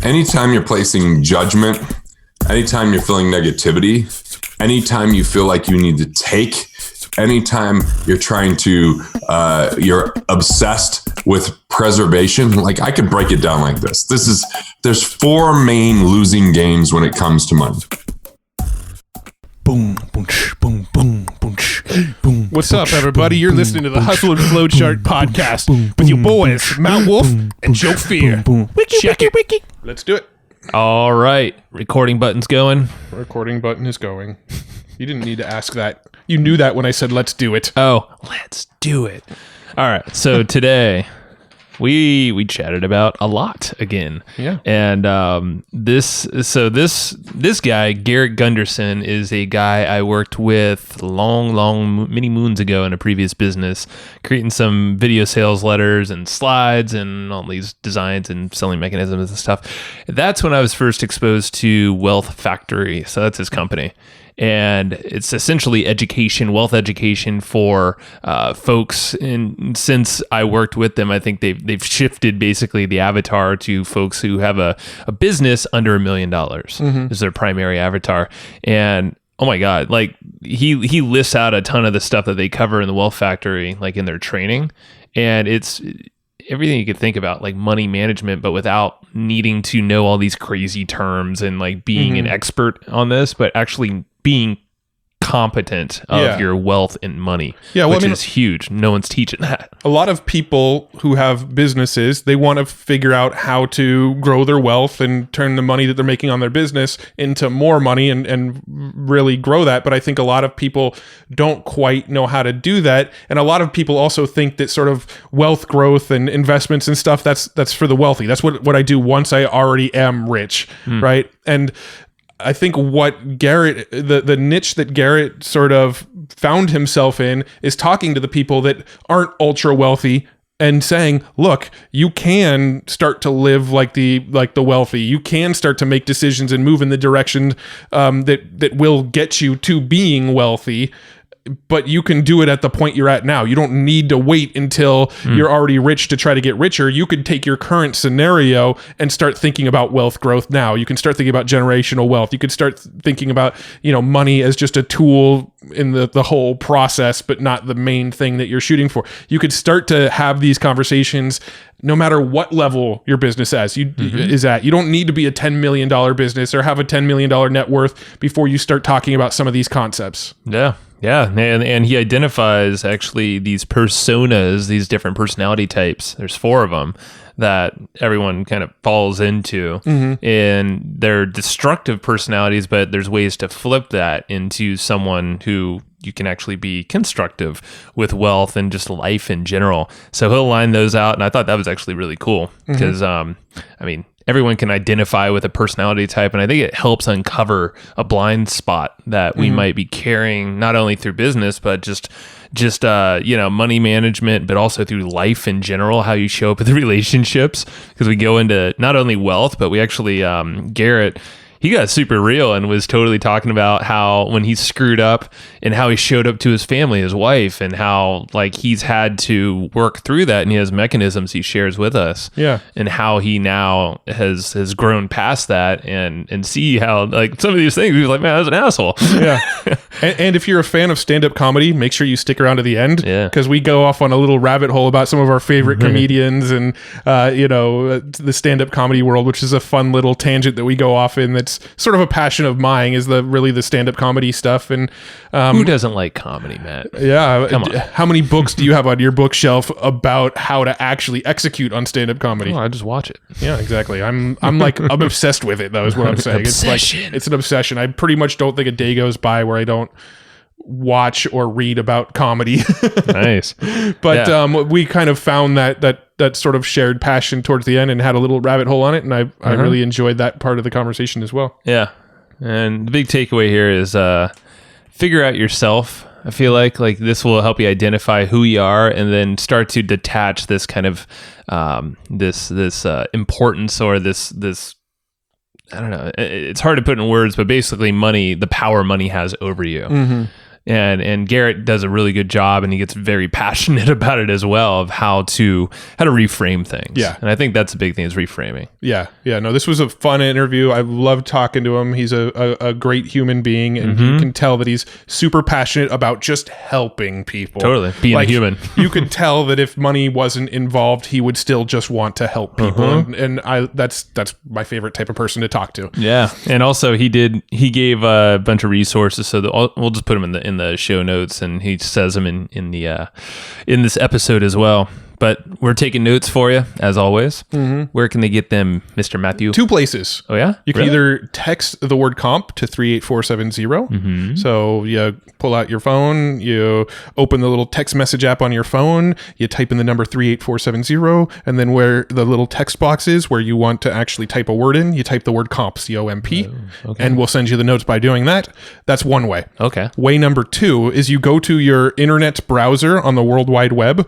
anytime you're placing judgment, anytime you're feeling negativity, anytime you feel like you need to take, anytime you're trying to, you're obsessed with preservation, like I could break it down like this. There's 4 main losing games when it comes to money. Boom, boom, boom, boom, boom, boom. What's up, everybody? You're listening to the Hustle and Flowchart podcast with your boys, Matt Wolf and Joe Fier. Check it. Let's do it. All right. Recording button's going. Recording button is going. You didn't need to ask that. You knew that when I said, let's do it. Oh, let's do it. All right. So today we chatted about a lot again. Yeah. And this guy, Garrett Gunderson, is a guy I worked with many moons ago in a previous business, creating some video sales letters and slides and all these designs and selling mechanisms and stuff. That's when I was first exposed to Wealth Factory. So that's his company. And it's essentially wealth education for folks. And since I worked with them, I think they've shifted basically the avatar to folks who have a business under $1 million is their primary avatar. And oh my God, like he lists out a ton of the stuff that they cover in the Wealth Factory, like in their training. And it's everything you could think about, like money management, but without needing to know all these crazy terms and like being an expert on this, but actually being competent of your wealth and money, which is huge. No one's teaching that. A lot of people who have businesses, they want to figure out how to grow their wealth and turn the money that they're making on their business into more money and really grow that. But I think a lot of people don't quite know how to do that. And a lot of people also think that sort of wealth growth and investments and stuff, that's for the wealthy. That's what I do once I already am rich, right? And I think what Garrett, the niche that Garrett sort of found himself in is talking to the people that aren't ultra wealthy and saying, look, you can start to live like the wealthy. You can start to make decisions and move in the direction that will get you to being wealthy. But you can do it at the point you're at now. You don't need to wait until you're already rich to try to get richer. You could take your current scenario and start thinking about wealth growth now. You can start thinking about generational wealth. You could start thinking about, money as just a tool in the whole process, but not the main thing that you're shooting for. You could start to have these conversations no matter what level your business is at. You don't need to be a $10 million business or have a $10 million net worth before you start talking about some of these concepts. Yeah, and he identifies actually these personas, these different personality types. There's 4 of them that everyone kind of falls into, and they're destructive personalities, but there's ways to flip that into someone who you can actually be constructive with wealth and just life in general. So he'll line those out, and I thought that was actually really cool because, everyone can identify with a personality type, and I think it helps uncover a blind spot that we might be carrying not only through business, but just money management, but also through life in general, how you show up with relationships. Because we go into not only wealth, but we actually, Garrett, he got super real and was totally talking about how when he screwed up and how he showed up to his family, his wife, and how like he's had to work through that, and he has mechanisms he shares with us. Yeah. And how he now has grown past that and see how like some of these things, he's like, man, I was an asshole. Yeah. and if you're a fan of stand-up comedy, make sure you stick around to the end. Yeah. Because we go off on a little rabbit hole about some of our favorite comedians and, the stand-up comedy world, which is a fun little tangent that we go off in. That's sort of a passion of mine, is the stand-up comedy stuff. And who doesn't like comedy, Matt? Yeah. Come on. How many books do you have on your bookshelf about how to actually execute on stand-up comedy? Oh, I just watch it. Yeah, exactly. I'm obsessed with it, though, is what I'm saying. It's an obsession. I pretty much don't think a day goes by where I don't watch or read about comedy. Nice. But we kind of found that sort of shared passion towards the end and had a little rabbit hole on it, and I really enjoyed that part of the conversation as well. Yeah. And the big takeaway here is figure out yourself. I feel like this will help you identify who you are, and then start to detach this kind of this importance or this I don't know. It's hard to put in words, but basically money, the power money has over you. And Garrett does a really good job, and he gets very passionate about it as well, of how to reframe things. Yeah. And I think that's a big thing, is reframing. Yeah. No, this was a fun interview. I loved talking to him. He's a great human being, and you can tell that he's super passionate about just helping people. Totally. Being a human. You could tell that if money wasn't involved, he would still just want to help people. And that's my favorite type of person to talk to. Yeah. And also he gave a bunch of resources, so we'll just put them in the show notes, and he says them in this episode as well. But we're taking notes for you, as always. Where can they get them, Mr. Matthew? 2 places. Oh, yeah? You can either text the word comp to 38470. So you pull out your phone, you open the little text message app on your phone, you type in the number 38470, and then where the little text box is where you want to actually type a word in, you type the word comp, C-O-M-P, and we'll send you the notes by doing that. That's one way. Okay. Way number 2 is you go to your internet browser on the World Wide Web,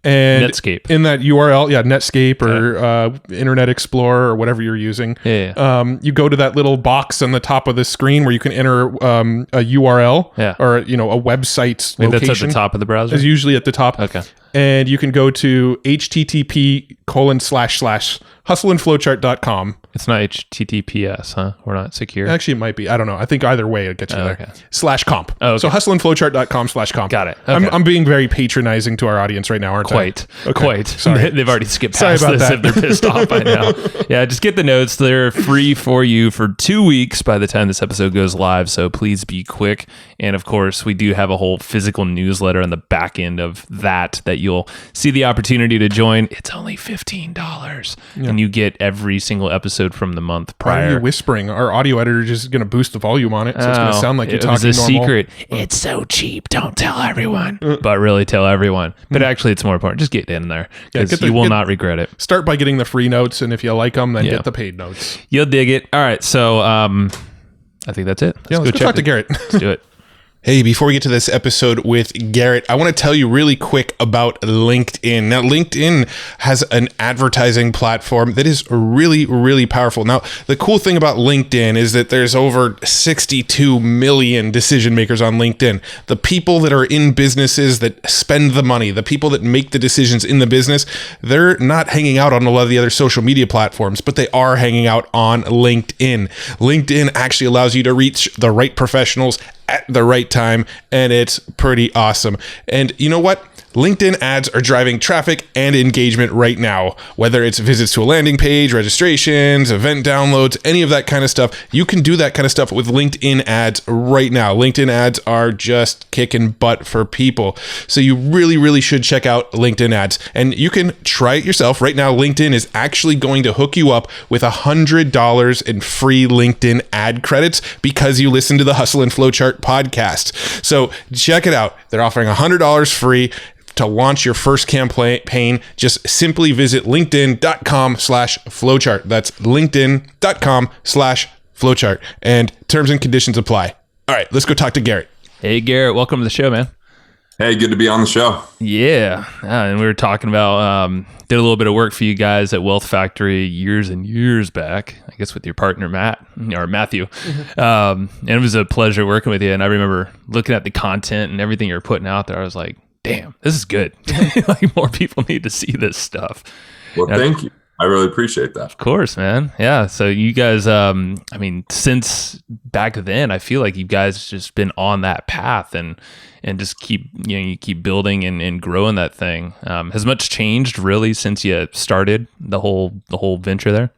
and Netscape. In that URL, Netscape or Internet Explorer or whatever you're using. You go to that little box on the top of the screen where you can enter a URL or a website's location. That's at the top of the browser? It's usually at the top. Okay. And you can go to http://hustleandflowchart.com. It's not HTTPS, huh? We're not secure. Actually, it might be. I don't know. I think either way it gets you there. Okay. /comp. Oh, okay. So hustleandflowchart.com/comp. Got it. Okay. I'm being very patronizing to our audience right now, aren't I? Quite. Sorry. They've already skipped Sorry past about this that. if they're pissed off by now. Yeah, just get the notes. They're free for you for 2 weeks by the time this episode goes live, so please be quick. And of course, we do have a whole physical newsletter on the back end of that you'll see the opportunity to join. It's only $15, and you get every single episode from the month prior. Why are you whispering? Our audio editor is just going to boost the volume on it, so it's going to sound like you're talking normal. normal. Secret. It's so cheap. Don't tell everyone. But really tell everyone. But actually, it's more important. Just get in there, because you will not regret it. Start by getting the free notes, and if you like them, then get the paid notes. You'll dig it. All right, so I think that's it. Let's go talk to Garrett. Let's do it. Hey, before we get to this episode with Garrett, I want to tell you really quick about LinkedIn. Now, LinkedIn has an advertising platform that is really, really powerful. Now, the cool thing about LinkedIn is that there's over 62 million decision makers on LinkedIn. The people that are in businesses that spend the money, the people that make the decisions in the business, they're not hanging out on a lot of the other social media platforms, but they are hanging out on LinkedIn. LinkedIn actually allows you to reach the right professionals at the right time, and it's pretty awesome. And you know what? LinkedIn ads are driving traffic and engagement right now. Whether it's visits to a landing page, registrations, event downloads, any of that kind of stuff, you can do that kind of stuff with LinkedIn ads right now. LinkedIn ads are just kicking butt for people. So you really, really should check out LinkedIn ads. And you can try it yourself. Right now, LinkedIn is actually going to hook you up with $100 in free LinkedIn ad credits because you listen to the Hustle and Flowchart podcast. So check it out. They're offering $100 free. To launch your first campaign, just simply visit linkedin.com/flowchart. That's linkedin.com/flowchart. And terms and conditions apply. All right, let's go talk to Garrett. Hey, Garrett, welcome to the show, man. Hey, good to be on the show. Yeah. And we were talking about, did a little bit of work for you guys at Wealth Factory years and years back, I guess with your partner, Matthew. And it was a pleasure working with you. And I remember looking at the content and everything you're putting out there. I was like, damn, this is good. Like, more people need to see this stuff. Well, thank you. I really appreciate that. Of course, man. Yeah. So you guys, since back then, I feel like you guys just been on that path and just keep building and growing that thing. Has much changed really since you started the whole venture there?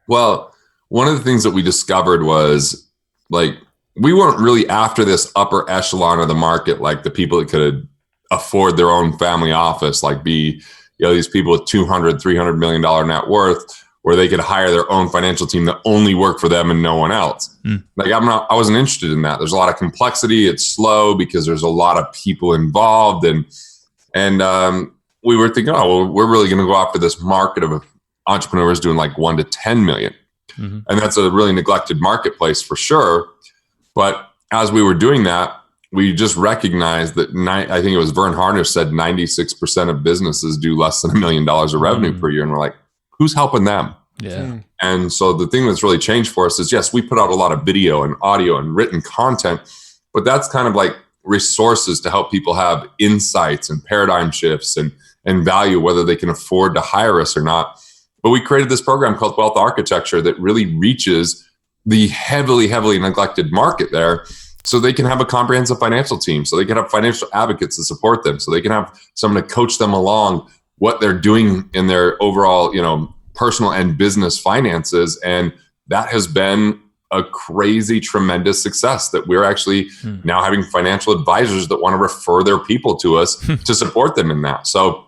Well, one of the things that we discovered was, like, we weren't really after this upper echelon of the market, like the people that could afford their own family office, like these people with $200, $300 million net worth, where they could hire their own financial team that only work for them and no one else. Like, I wasn't interested in that. There's a lot of complexity. It's slow because there's a lot of people involved. And we were thinking, we're really going to go after this market of entrepreneurs doing like 1 to 10 million. And that's a really neglected marketplace for sure. But as we were doing that, we just recognized that I think it was Vern Harnish said 96% of businesses do less than $1 million of revenue per year. And we're like, who's helping them? Yeah. And so the thing that's really changed for us is, yes, we put out a lot of video and audio and written content, but that's kind of like resources to help people have insights and paradigm shifts and value, whether they can afford to hire us or not. But we created this program called Wealth Architecture that really reaches the heavily, heavily neglected market there, so they can have a comprehensive financial team, so they can have financial advocates to support them, so they can have someone to coach them along what they're doing in their overall, personal and business finances. And that has been a crazy, tremendous success that we're actually now having financial advisors that want to refer their people to us to support them in that. So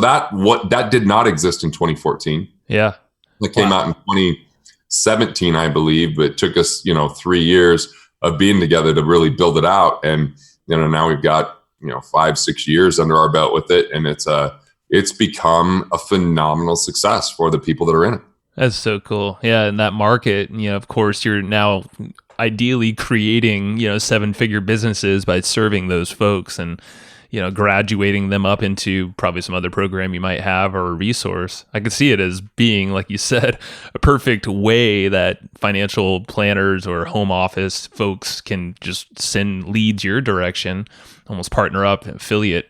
that did not exist in 2014. Yeah. It came out in 2017, I believe, but it took us, 3 years of being together to really build it out. And, now we've got, 5-6 years under our belt with it. And it's become a phenomenal success for the people that are in it. That's so cool. Yeah. And that market, of course, you're now ideally creating, 7-figure businesses by serving those folks and, graduating them up into probably some other program you might have or a resource. I could see it as being, like you said, a perfect way that financial planners or home office folks can just send leads your direction, almost partner up, affiliate,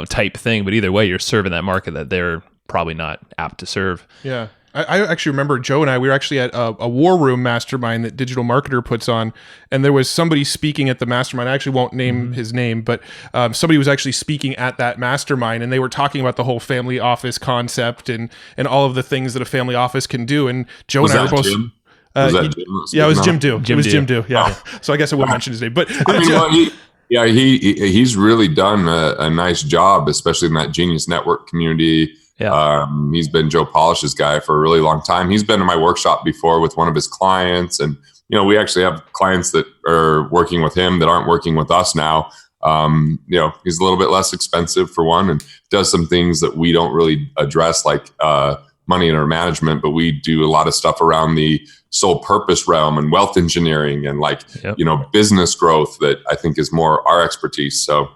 type thing. But either way, you're serving that market that they're probably not apt to serve. Yeah. I actually remember Joe and we were actually at a war room mastermind that Digital Marketer puts on, and there was somebody speaking at the mastermind. I actually won't name his name, but somebody was actually speaking at that mastermind, and they were talking about the whole family office concept and all of the things that a family office can do. And Joe and I were both. Jim? Yeah, it was Jim Do. It was Jim Do. Yeah. So I guess I wouldn't mention his name, but he's really done a nice job, especially in that Genius Network community. Yeah. He's been Joe Polish's guy for a really long time. He's been in my workshop before with one of his clients. And, we actually have clients that are working with him that aren't working with us now. He's a little bit less expensive for one, and does some things that we don't really address, like money under management, but we do a lot of stuff around the soul purpose realm and wealth engineering and business growth that I think is more our expertise. So,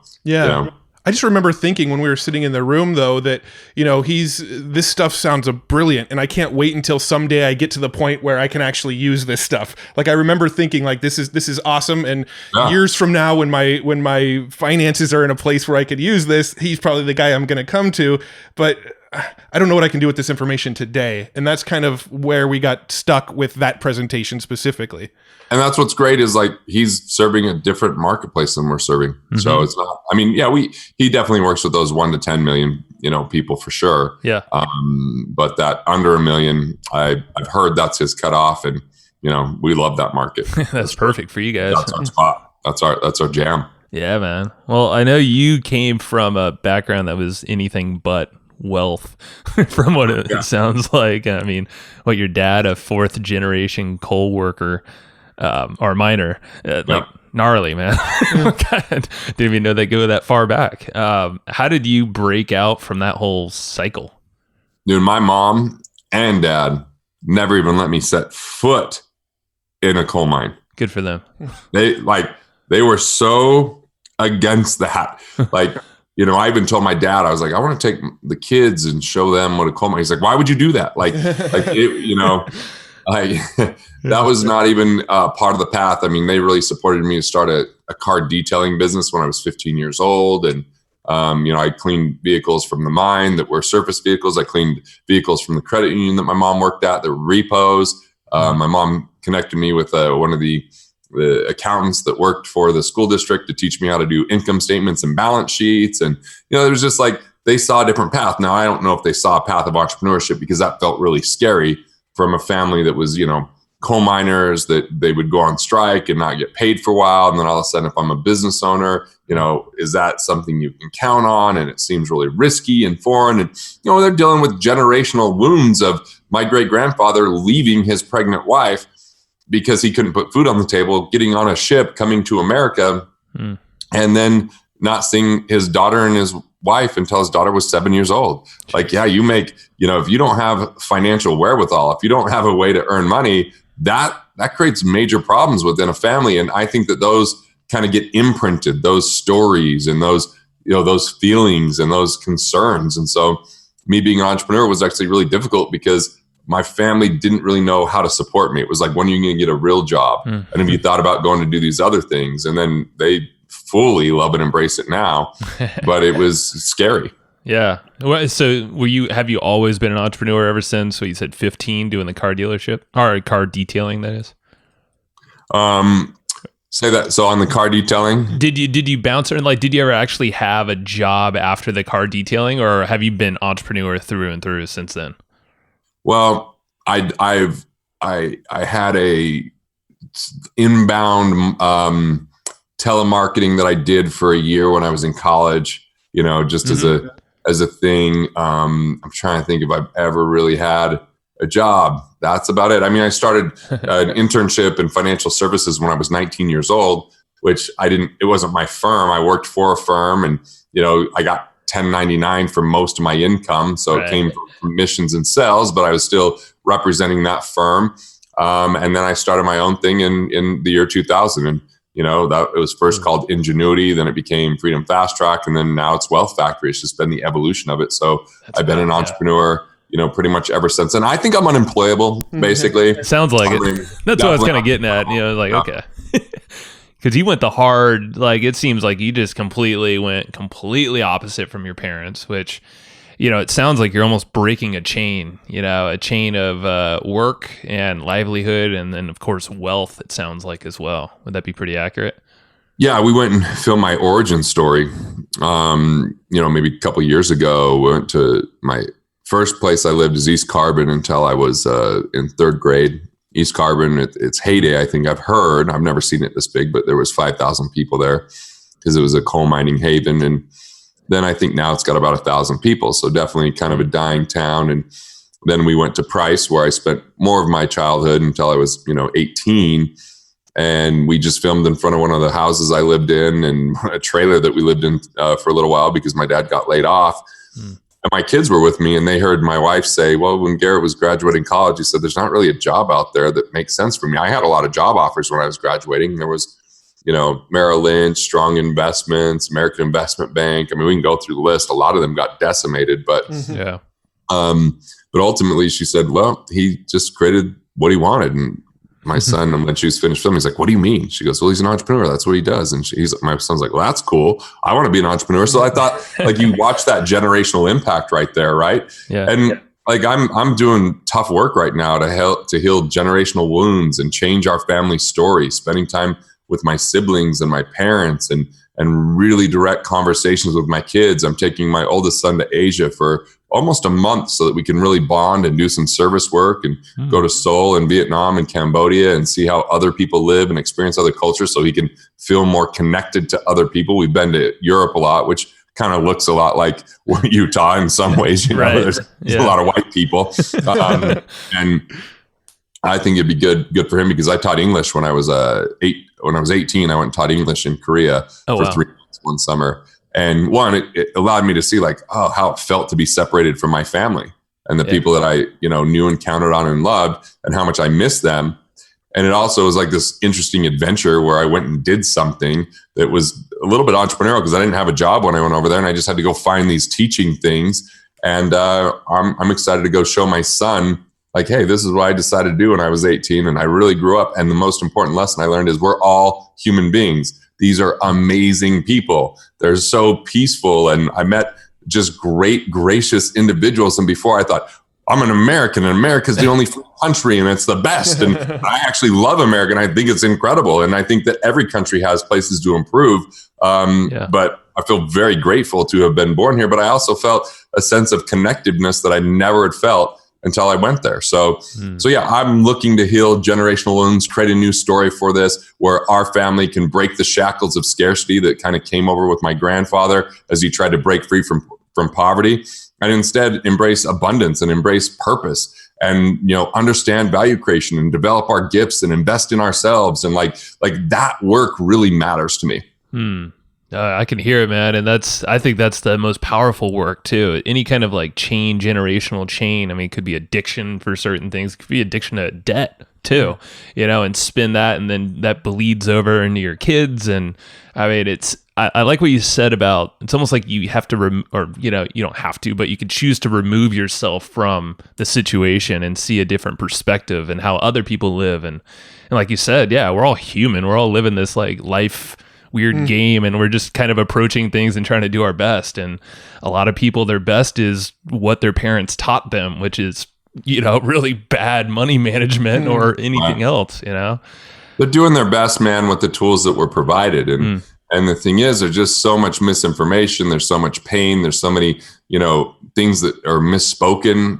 I just remember thinking when we were sitting in the room, though, that, this stuff sounds brilliant, and I can't wait until someday I get to the point where I can actually use this stuff. Like, I remember thinking, like, this is awesome, and years from now, when my finances are in a place where I could use this, he's probably the guy I'm going to come to. But I don't know what I can do with this information today, and that's kind of where we got stuck with that presentation specifically. And that's what's great is, like, he's serving a different marketplace than we're serving. So it's not, he definitely works with those 1 to 10 million, people for sure. Yeah. But that under 1 million, I've heard that's his cutoff, and, we love that market. That's perfect for you guys. That's our spot. That's our jam. Yeah, man. Well, I know you came from a background that was anything but wealth from what it sounds like. I mean, your dad, a 4th generation coal worker, or miner, like gnarly, man. God, didn't even know they go that far back. How did you break out from that whole cycle? Dude, my mom and dad never even let me set foot in a coal mine. Good for them. They were so against that. I even told my dad, I was like, I want to take the kids and show them what a coal mine. He's like, why would you do that? That was not even part of the path. I mean, they really supported me to start a car detailing business when I was 15 years old. And, I cleaned vehicles from the mine that were surface vehicles. I cleaned vehicles from the credit union that my mom worked at, the repos. My mom connected me with one of the accountants that worked for the school district to teach me how to do income statements and balance sheets. And, it was just like, they saw a different path. Now, I don't know if they saw a path of entrepreneurship, because that felt really scary from a family that was, coal miners, that they would go on strike and not get paid for a while. And then all of a sudden, if I'm a business owner, is that something you can count on? And it seems really risky and foreign. And, they're dealing with generational wounds of my great grandfather leaving his pregnant wife because he couldn't put food on the table, getting on a ship, coming to America, and then not seeing his daughter and his wife until his daughter was 7 years old. You make, if you don't have financial wherewithal, if you don't have a way to earn money, that creates major problems within a family. And I think that those kind of get imprinted, those stories and those, those feelings and those concerns. And so me being an entrepreneur was actually really difficult, because my family didn't really know how to support me. It was like, when are you going to get a real job? And if you thought about going to do these other things? And then they fully love and embrace it now, but it was scary. Yeah. Well, so have you always been an entrepreneur ever since? So you said 15 doing the car dealership or car detailing, that is? Say that. So on the car detailing, did you bounce, or like, did you ever actually have a job after the car detailing, or have you been entrepreneur through and through since then? Well, I had a inbound telemarketing that I did for a year when I was in college, just as a thing. I'm trying to think if I've ever really had a job. That's about it. I mean, I started an internship in financial services when I was 19 years old, which it wasn't my firm. I worked for a firm, and, I got 1099 for most of my income. So It came from commissions and sales, but I was still representing that firm. And then I started my own thing in the year 2000. And, that it was first called Ingenuity, then it became Freedom Fast Track, and then now it's Wealth Factory. It's just been the evolution of it. So I've been an entrepreneur, pretty much ever since. And I think I'm unemployable, basically. It sounds like it. That's what I was kind of getting at. Okay. Because you went the hard, like, it seems like you just went completely opposite from your parents, which, it sounds like you're almost breaking a chain of work and livelihood, and then, of course, wealth, it sounds like, as well. Would that be pretty accurate? Yeah, we went and filmed my origin story. Maybe a couple of years ago. We went to my first place I lived is East Carbon until I was in third grade. East Carbon, its heyday, I think I've heard. I've never seen it this big, but there was 5,000 people there because it was a coal mining haven. And then I think now it's got about 1,000 people. So definitely kind of a dying town. And then we went to Price, where I spent more of my childhood until I was, 18. And we just filmed in front of one of the houses I lived in, and a trailer that we lived in for a little while because my dad got laid off. And my kids were with me, and they heard my wife say, well, when Garrett was graduating college, he said, there's not really a job out there that makes sense for me. I had a lot of job offers when I was graduating. There was, Merrill Lynch, Strong Investments, American Investment Bank. I mean, we can go through the list. A lot of them got decimated, but ultimately she said, well, he just created what he wanted. And my son, when she was finished filming, he's like, what do you mean? She goes, well, he's an entrepreneur. That's what he does. And my son's like, well, that's cool. I want to be an entrepreneur. So I thought, like, you watch that generational impact right there, right? Yeah. And like, I'm doing tough work right now to heal generational wounds and change our family story, spending time with my siblings and my parents and really direct conversations with my kids. I'm taking my oldest son to Asia for almost a month so that we can really bond and do some service work and go to Seoul and Vietnam and Cambodia and see how other people live and experience other cultures so he can feel more connected to other people. We've been to Europe a lot, which kind of looks a lot like Utah in some ways. There's a lot of white people. And I think it'd be good for him because I taught English when I was 18. I went and taught English in Korea for 3 months one summer. And one, it allowed me to see how it felt to be separated from my family and the people that I, knew and counted on and loved, and how much I missed them. And it also was like this interesting adventure where I went and did something that was a little bit entrepreneurial because I didn't have a job when I went over there, and I just had to go find these teaching things. And I'm excited to go show my son, like, hey, this is what I decided to do when I was 18, and I really grew up. And the most important lesson I learned is we're all human beings. These are amazing people. They're so peaceful. And I met just great, gracious individuals. And before I thought, I'm an American, and America's the only country, and it's the best. And I actually love America, and I think it's incredible. And I think that every country has places to improve. But I feel very grateful to have been born here. But I also felt a sense of connectedness that I never had felt until I went there. So yeah, I'm looking to heal generational wounds, create a new story for this, where our family can break the shackles of scarcity that kind of came over with my grandfather as he tried to break free from poverty, and instead embrace abundance and embrace purpose and, understand value creation and develop our gifts and invest in ourselves. And like that work really matters to me. I can hear it, man. And I think that's the most powerful work too. Any kind of like generational chain. I mean, it could be addiction for certain things. It could be addiction to debt too, and spin that, and then that bleeds over into your kids. And I mean, I like what you said about, it's almost like you have to, you don't have to, but you could choose to remove yourself from the situation and see a different perspective and how other people live. And like you said, yeah, we're all human. We're all living this like life weird game, and we're just kind of approaching things and trying to do our best. And a lot of people, their best is what their parents taught them, which is, really bad money management or anything else, They're doing their best, man, with the tools that were provided. And the thing is, there's just so much misinformation. There's so much pain. There's so many, things that are misspoken,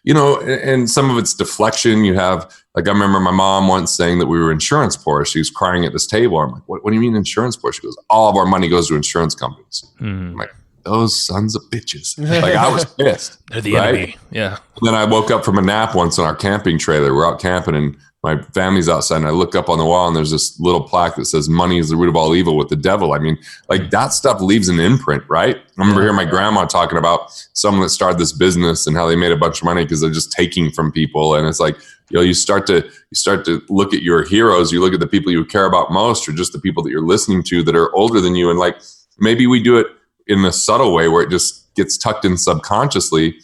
and some of it's deflection. You have, I remember my mom once saying that we were insurance poor. She was crying at this table. I'm like, what do you mean insurance poor? She goes, all of our money goes to insurance companies. I'm like, those sons of bitches. I was pissed. They're the enemy. Yeah. And then I woke up from a nap once on our camping trailer. We're out camping and my family's outside, and I look up on the wall and there's this little plaque that says money is the root of all evil with the devil. I mean, that stuff leaves an imprint, right? I remember hearing my grandma talking about someone that started this business and how they made a bunch of money because they're just taking from people. And it's like, you start to look at your heroes. You look at the people you care about most, or just the people that you're listening to that are older than you. And maybe we do it in a subtle way where it just gets tucked in subconsciously,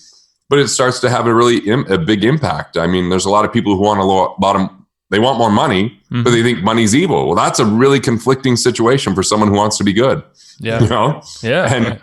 but it starts to have a big impact. I mean, there's a lot of people who they want more money, but they think money's evil. Well, that's a really conflicting situation for someone who wants to be good. Yeah. Yeah.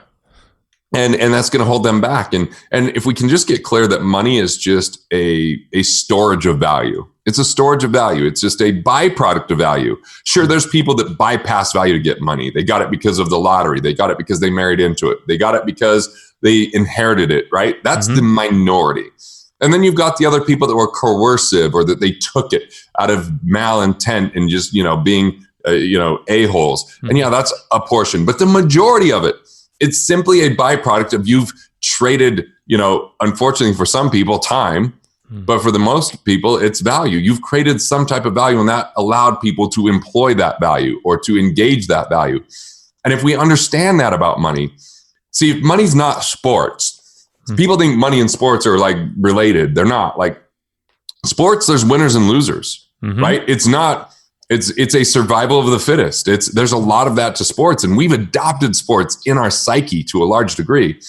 And that's going to hold them back. And if we can just get clear that money is just a storage of value. It's a storage of value. It's just a byproduct of value. Sure, there's people that bypass value to get money. They got it because of the lottery. They got it because they married into it. They got it because they inherited it, right? That's the minority. And then you've got the other people that were coercive, or that they took it out of malintent and just, being, a-holes. And that's a portion. But the majority of it, it's simply a byproduct of you've traded, unfortunately for some people, time. But for the most people, it's value. You've created some type of value, and that allowed people to employ that value or to engage that value. And if we understand that about money, see, money's not sports. People think money and sports are related. They're not. Sports, there's winners and losers, right? It's not. It's a survival of the fittest. There's a lot of that to sports, and we've adopted sports in our psyche to a large degree.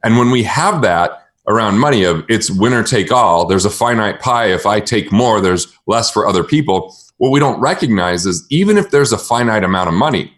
And when we have that around money, it's winner take all, there's a finite pie. If I take more, there's less for other people. What we don't recognize is, even if there's a finite amount of money,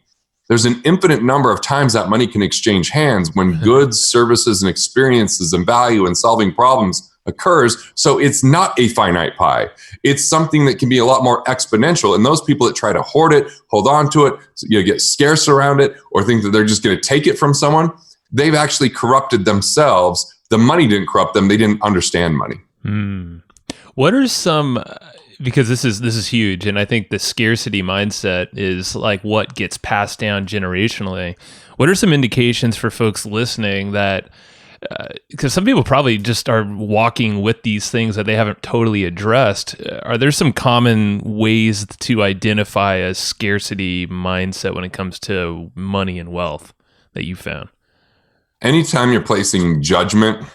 there's an infinite number of times that money can exchange hands when goods, services, and experiences and value in solving problems occurs. So it's not a finite pie. It's something that can be a lot more exponential. And those people that try to hoard it, hold on to it, get scarce around it, or think that they're just going to take it from someone, they've actually corrupted themselves. The money didn't corrupt them. They didn't understand money. What are some, because this is huge, and I think the scarcity mindset is what gets passed down generationally. What are some indications for folks listening that, because some people probably just are walking with these things that they haven't totally addressed. Are there some common ways to identify a scarcity mindset when it comes to money and wealth that you found? Anytime you're placing judgment,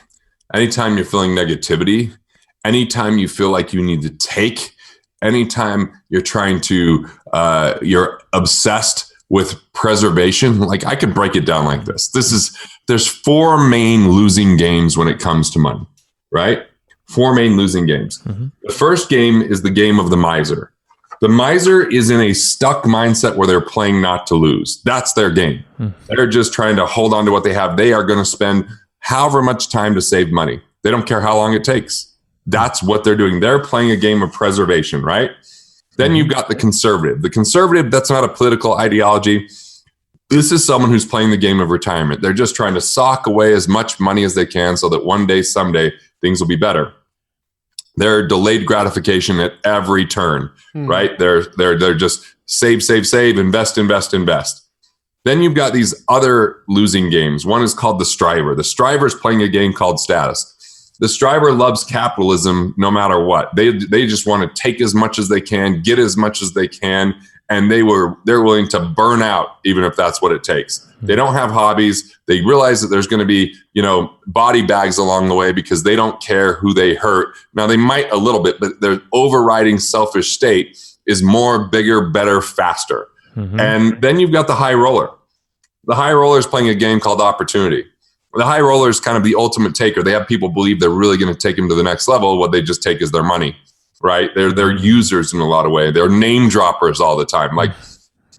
anytime you're feeling negativity, anytime you feel like you need to take, anytime you're trying to, you're obsessed with preservation. I could break it down like this. There's 4 main losing games when it comes to money, right? 4 main losing games. The first game is the game of the miser. The miser is in a stuck mindset where they're playing not to lose. That's their game. They're just trying to hold on to what they have. They are going to spend however much time to save money. They don't care how long it takes. That's what they're doing. They're playing a game of preservation, right? Then you've got the conservative. The conservative, that's not a political ideology. This is someone who's playing the game of retirement. They're just trying to sock away as much money as they can so that one day, someday, things will be better. They're delayed gratification at every turn, right? They're just save, invest. Then you've got these other losing games. One is called the striver. The striver is playing a game called status. The striver loves capitalism no matter what. They just want to take as much as they can, get as much as they can, and they're willing to burn out even if that's what it takes. They don't have hobbies. They realize that there's going to be, body bags along the way because they don't care who they hurt. Now they might a little bit, but their overriding selfish state is more, bigger, better, faster. And then you've got the high roller. The high roller is playing a game called opportunity. The high roller is kind of the ultimate taker. They have people believe they're really going to take them to the next level. What they just take is their money, right? They're users in a lot of ways. They're name droppers all the time.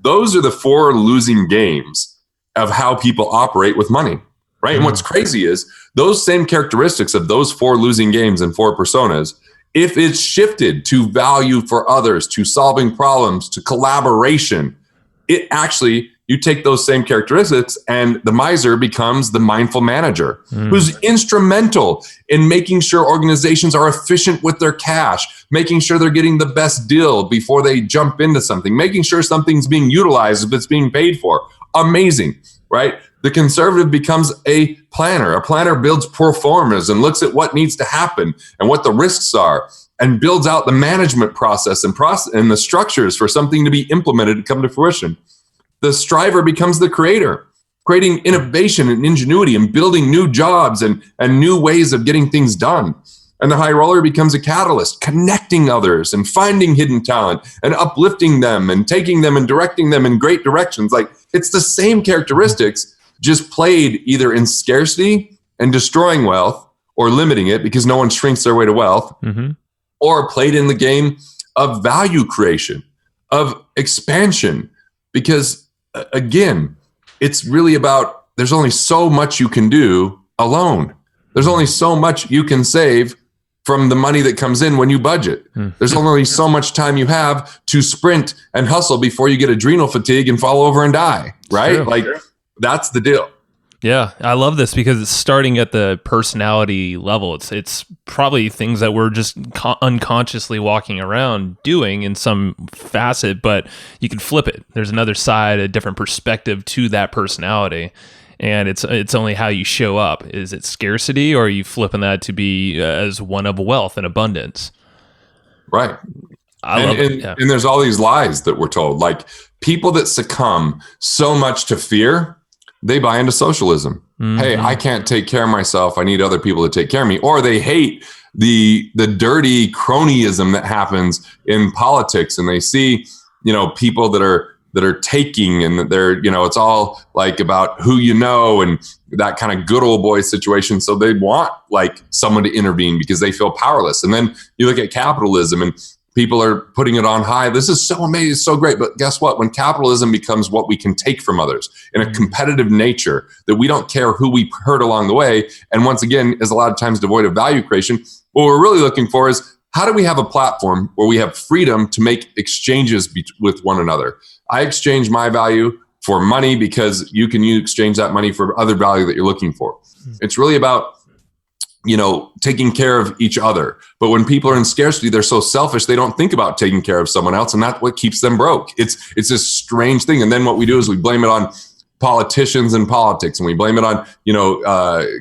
Those are the 4 losing games of how people operate with money, right? And what's crazy is those same characteristics of those 4 losing games and 4 personas, if it's shifted to value for others, to solving problems, to collaboration, it actually, you take those same characteristics and the miser becomes the mindful manager who's instrumental in making sure organizations are efficient with their cash, making sure they're getting the best deal before they jump into something, making sure something's being utilized if it's being paid for. Amazing, right? The conservative becomes a planner. A planner builds pro formas and looks at what needs to happen and what the risks are and builds out the management process and the structures for something to be implemented and come to fruition. The striver becomes the creator, creating innovation and ingenuity and building new jobs and new ways of getting things done. And the high roller becomes a catalyst, connecting others and finding hidden talent and uplifting them and taking them and directing them in great directions. Like, it's the same characteristics, just played either in scarcity and destroying wealth or limiting it because no one shrinks their way to wealth, or played in the game of value creation, of expansion. Because again, it's really about, there's only so much you can do alone. There's only so much you can save from the money that comes in when you budget. There's only so much time you have to sprint and hustle before you get adrenal fatigue and fall over and die, right? True. Like, that's the deal. Yeah, I love this because it's starting at the personality level. It's probably things that we're just unconsciously walking around doing in some facet, but you can flip it. There's another side, a different perspective to that personality. And it's only how you show up. Is it scarcity, or are you flipping that to be as one of wealth and abundance? Right. I love it. Yeah. And there's all these lies that we're told. Like, people that succumb so much to fear, they buy into socialism. Hey, I can't take care of myself. I need other people to take care of me. Or they hate the dirty cronyism that happens in politics, and they see, people that are taking, and they're, it's all like about who and that kind of good old boy situation. So they want like someone to intervene because they feel powerless. And then you look at capitalism and people are putting it on high. This is so amazing, so great. But guess what? When capitalism becomes what we can take from others in a competitive nature, that we don't care who we hurt along the way, and once again, is a lot of times devoid of value creation, what we're really looking for is, how do we have a platform where we have freedom to make exchanges with one another? I exchange my value for money because you can exchange that money for other value that you're looking for. It's really about, taking care of each other. But when people are in scarcity, they're so selfish, they don't think about taking care of someone else. And that's what keeps them broke. It's this strange thing. And then what we do is we blame it on politicians and politics, and we blame it on,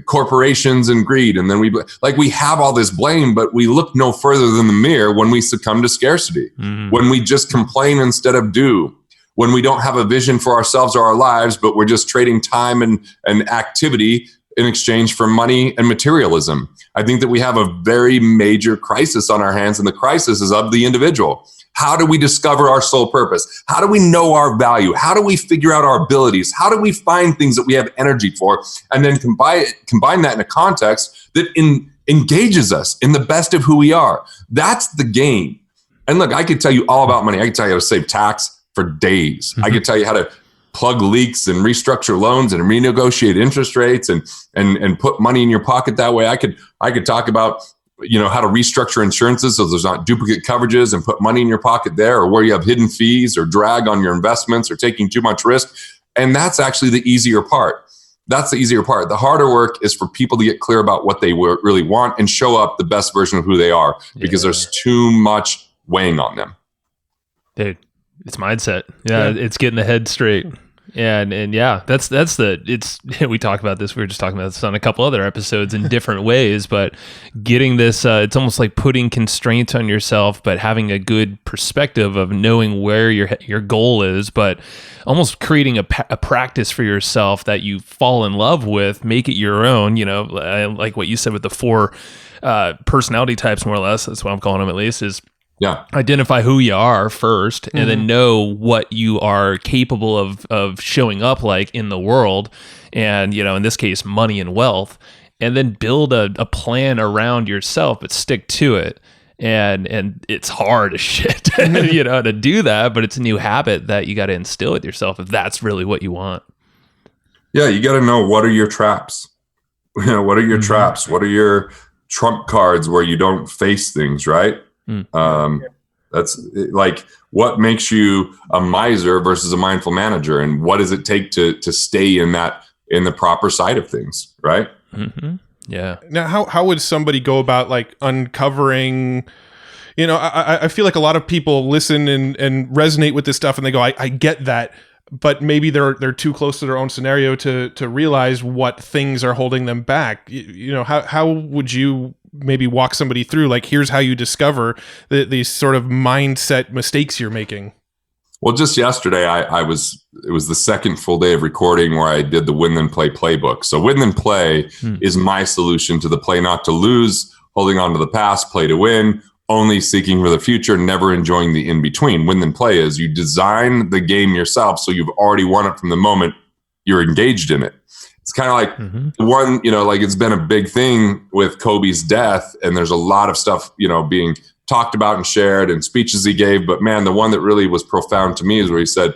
corporations and greed. And then we have all this blame, but we look no further than the mirror when we succumb to scarcity, when we just complain instead of do, when we don't have a vision for ourselves or our lives, but we're just trading time and activity in exchange for money and materialism. I think that we have a very major crisis on our hands, and the crisis is of the individual. How do we discover our soul purpose? How do we know our value? How do we figure out our abilities? How do we find things that we have energy for, and then combine that in a context that engages us in the best of who we are? That's the game. And look, I could tell you all about money. I could tell you how to save tax for days. I could tell you how to plug leaks and restructure loans and renegotiate interest rates and put money in your pocket that way. I could talk about, how to restructure insurances so there's not duplicate coverages and put money in your pocket there, or where you have hidden fees or drag on your investments or taking too much risk. And that's actually the easier part. That's the easier part. The harder work is for people to get clear about what they really want and show up the best version of who they are, because there's too much weighing on them. Dude, it's mindset. Yeah. It's getting the head straight. And yeah, we talk about this. We were just talking about this on a couple other episodes in different ways, but getting this, it's almost like putting constraints on yourself, but having a good perspective of knowing where your goal is, but almost creating a practice for yourself that you fall in love with, make it your own, like what you said with the 4 personality types, more or less. That's what I'm calling them, at least, is identify who you are first, and then know what you are capable of showing up like in the world. And, in this case, money and wealth, and then build a plan around yourself, but stick to it. and it's hard as shit, to do that, but it's a new habit that you got to instill with yourself if that's really what you want. Yeah, you got to know, what are your traps? What are your traps? What are your trump cards where you don't face things, right? That's like, what makes you a miser versus a mindful manager, and what does it take to stay in the proper side of things, right? Yeah. Now, how would somebody go about like uncovering? I feel like a lot of people listen and resonate with this stuff, and they go, I get that, but maybe they're too close to their own scenario to realize what things are holding them back. How would you maybe walk somebody through, like, here's how you discover these sort of mindset mistakes you're making? Well, just yesterday, it was the second full day of recording where I did the Win Then Play playbook. So Win Then Play is my solution to the play not to lose, holding on to the past, play to win, only seeking for the future, never enjoying the in-between. Win Then Play is you design the game yourself, so you've already won it from the moment you're engaged in it. It's kind of like one, like, it's been a big thing with Kobe's death, and there's a lot of stuff, being talked about and shared, and speeches he gave. But man, the one that really was profound to me is where he said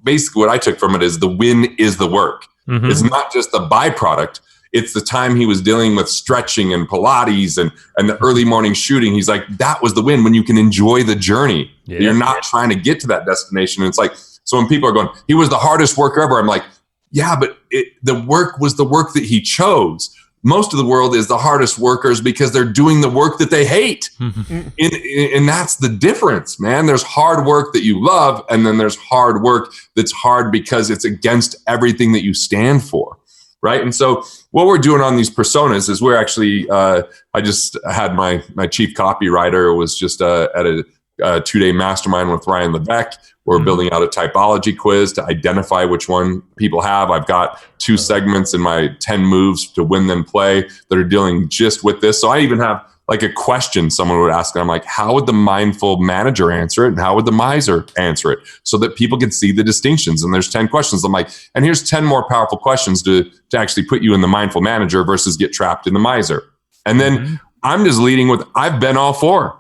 basically what I took from it is the win is the work. It's not just the byproduct. It's the time he was dealing with stretching and Pilates and the early morning shooting. He's like, that was the win, when you can enjoy the journey. Yeah. You're not trying to get to that destination. And it's like, so when people are going, he was the hardest worker ever, I'm like, yeah, but the work was the work that he chose. Most of the world is the hardest workers because they're doing the work that they hate. And that's the difference, man. There's hard work that you love, and then there's hard work that's hard because it's against everything that you stand for, right? And so what we're doing on these personas is we're actually, I just had my chief copywriter was just at a 2-day mastermind with Ryan Levesque. We're building out a typology quiz to identify which one people have. I've got 2 segments in my 10 moves to Win Then Play that are dealing just with this. So I even have like a question someone would ask, and I'm like, how would the mindful manager answer it, and how would the miser answer it, so that people can see the distinctions? And there's 10 questions. I'm like, and here's 10 more powerful questions to actually put you in the mindful manager versus get trapped in the miser. And then I'm just leading with, I've been all 4.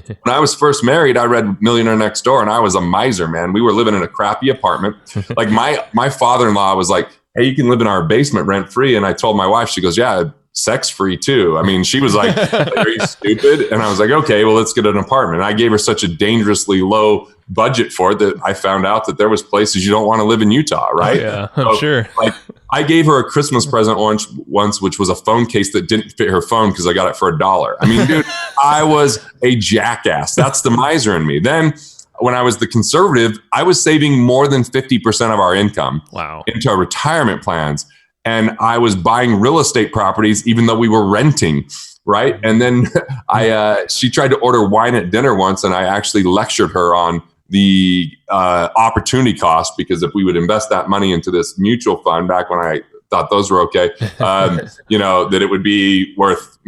When I was first married, I read Millionaire Next Door, and I was a miser, man. We were living in a crappy apartment. Like my father-in-law was like, hey, you can live in our basement rent free. And I told my wife, she goes, yeah, sex free too. I mean, she was like, are you stupid? And I was like, okay, well, let's get an apartment. And I gave her such a dangerously low budget for it that I found out that there was places you don't want to live in Utah, right? Oh, yeah, I'm sure. Like, I gave her a Christmas present once, which was a phone case that didn't fit her phone because I got it for $1. I mean, dude, I was a jackass. That's the miser in me. Then when I was the conservative, I was saving more than 50% of our income into our retirement plans. And I was buying real estate properties, even though we were renting, right? And then she tried to order wine at dinner once, and I actually lectured her on the opportunity cost, because if we would invest that money into this mutual fund back when I thought those were okay, that it would be worth,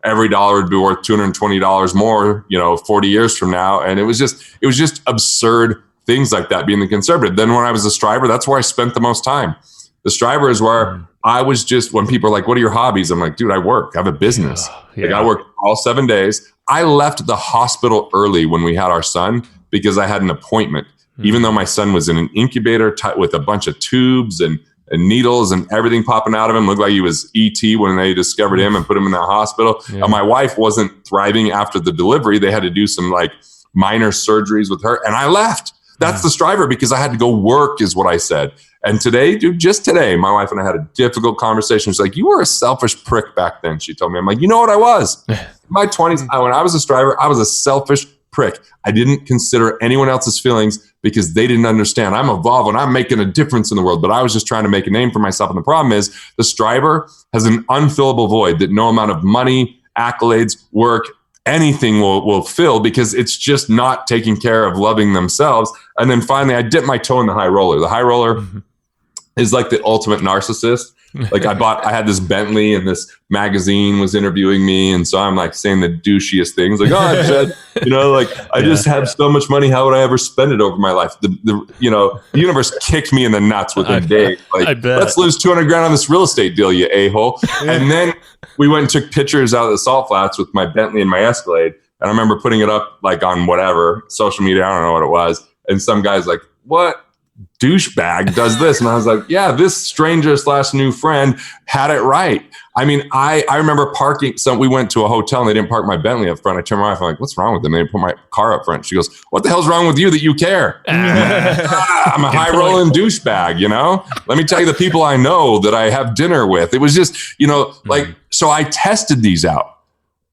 every dollar would be worth $220 more, 40 years from now. And it was just absurd things like that, being the conservative. Then when I was a striver, that's where I spent the most time. The striver is where I was just, when people are like, what are your hobbies? I'm like, dude, I work. I have a business. Like, I work all 7 days. I left the hospital early when we had our son because I had an appointment, even though my son was in an incubator with a bunch of tubes and needles and everything popping out of him. Looked like he was ET when they discovered him and put him in that hospital. And my wife wasn't thriving after the delivery. They had to do some like minor surgeries with her. And I left. That's the striver, because I had to go work, is what I said. And today, dude, just today, my wife and I had a difficult conversation. She's like, you were a selfish prick back then, she told me. I'm like, you know what I was? In my 20s, when I was a striver, I was a selfish prick. I didn't consider anyone else's feelings because they didn't understand. I'm evolving. I'm making a difference in the world, but I was just trying to make a name for myself. And the problem is the striver has an unfillable void that no amount of money, accolades, work, anything will fill, because it's just not taking care of loving themselves. And then finally, I dipped my toe in the high roller. The high roller is like the ultimate narcissist. Like I had this Bentley and this magazine was interviewing me. And so I'm like saying the douchiest things like, oh, I've said, like I just have so much money. How would I ever spend it over my life? The universe kicked me in the nuts within days. Like, let's lose 200 grand on this real estate deal, you a-hole. And then we went and took pictures out of the salt flats with my Bentley and my Escalade. And I remember putting it up like on whatever social media. I don't know what it was. And some guy's like, what douchebag does this? And I was like, yeah, this stranger / new friend had it right. I mean, I remember parking. So we went to a hotel and they didn't park my Bentley up front. I turned my wife, I'm like, what's wrong with them? They didn't put my car up front. She goes, what the hell's wrong with you that you care? I'm a high rolling douchebag, Let me tell you the people I know that I have dinner with. It was just, so I tested these out.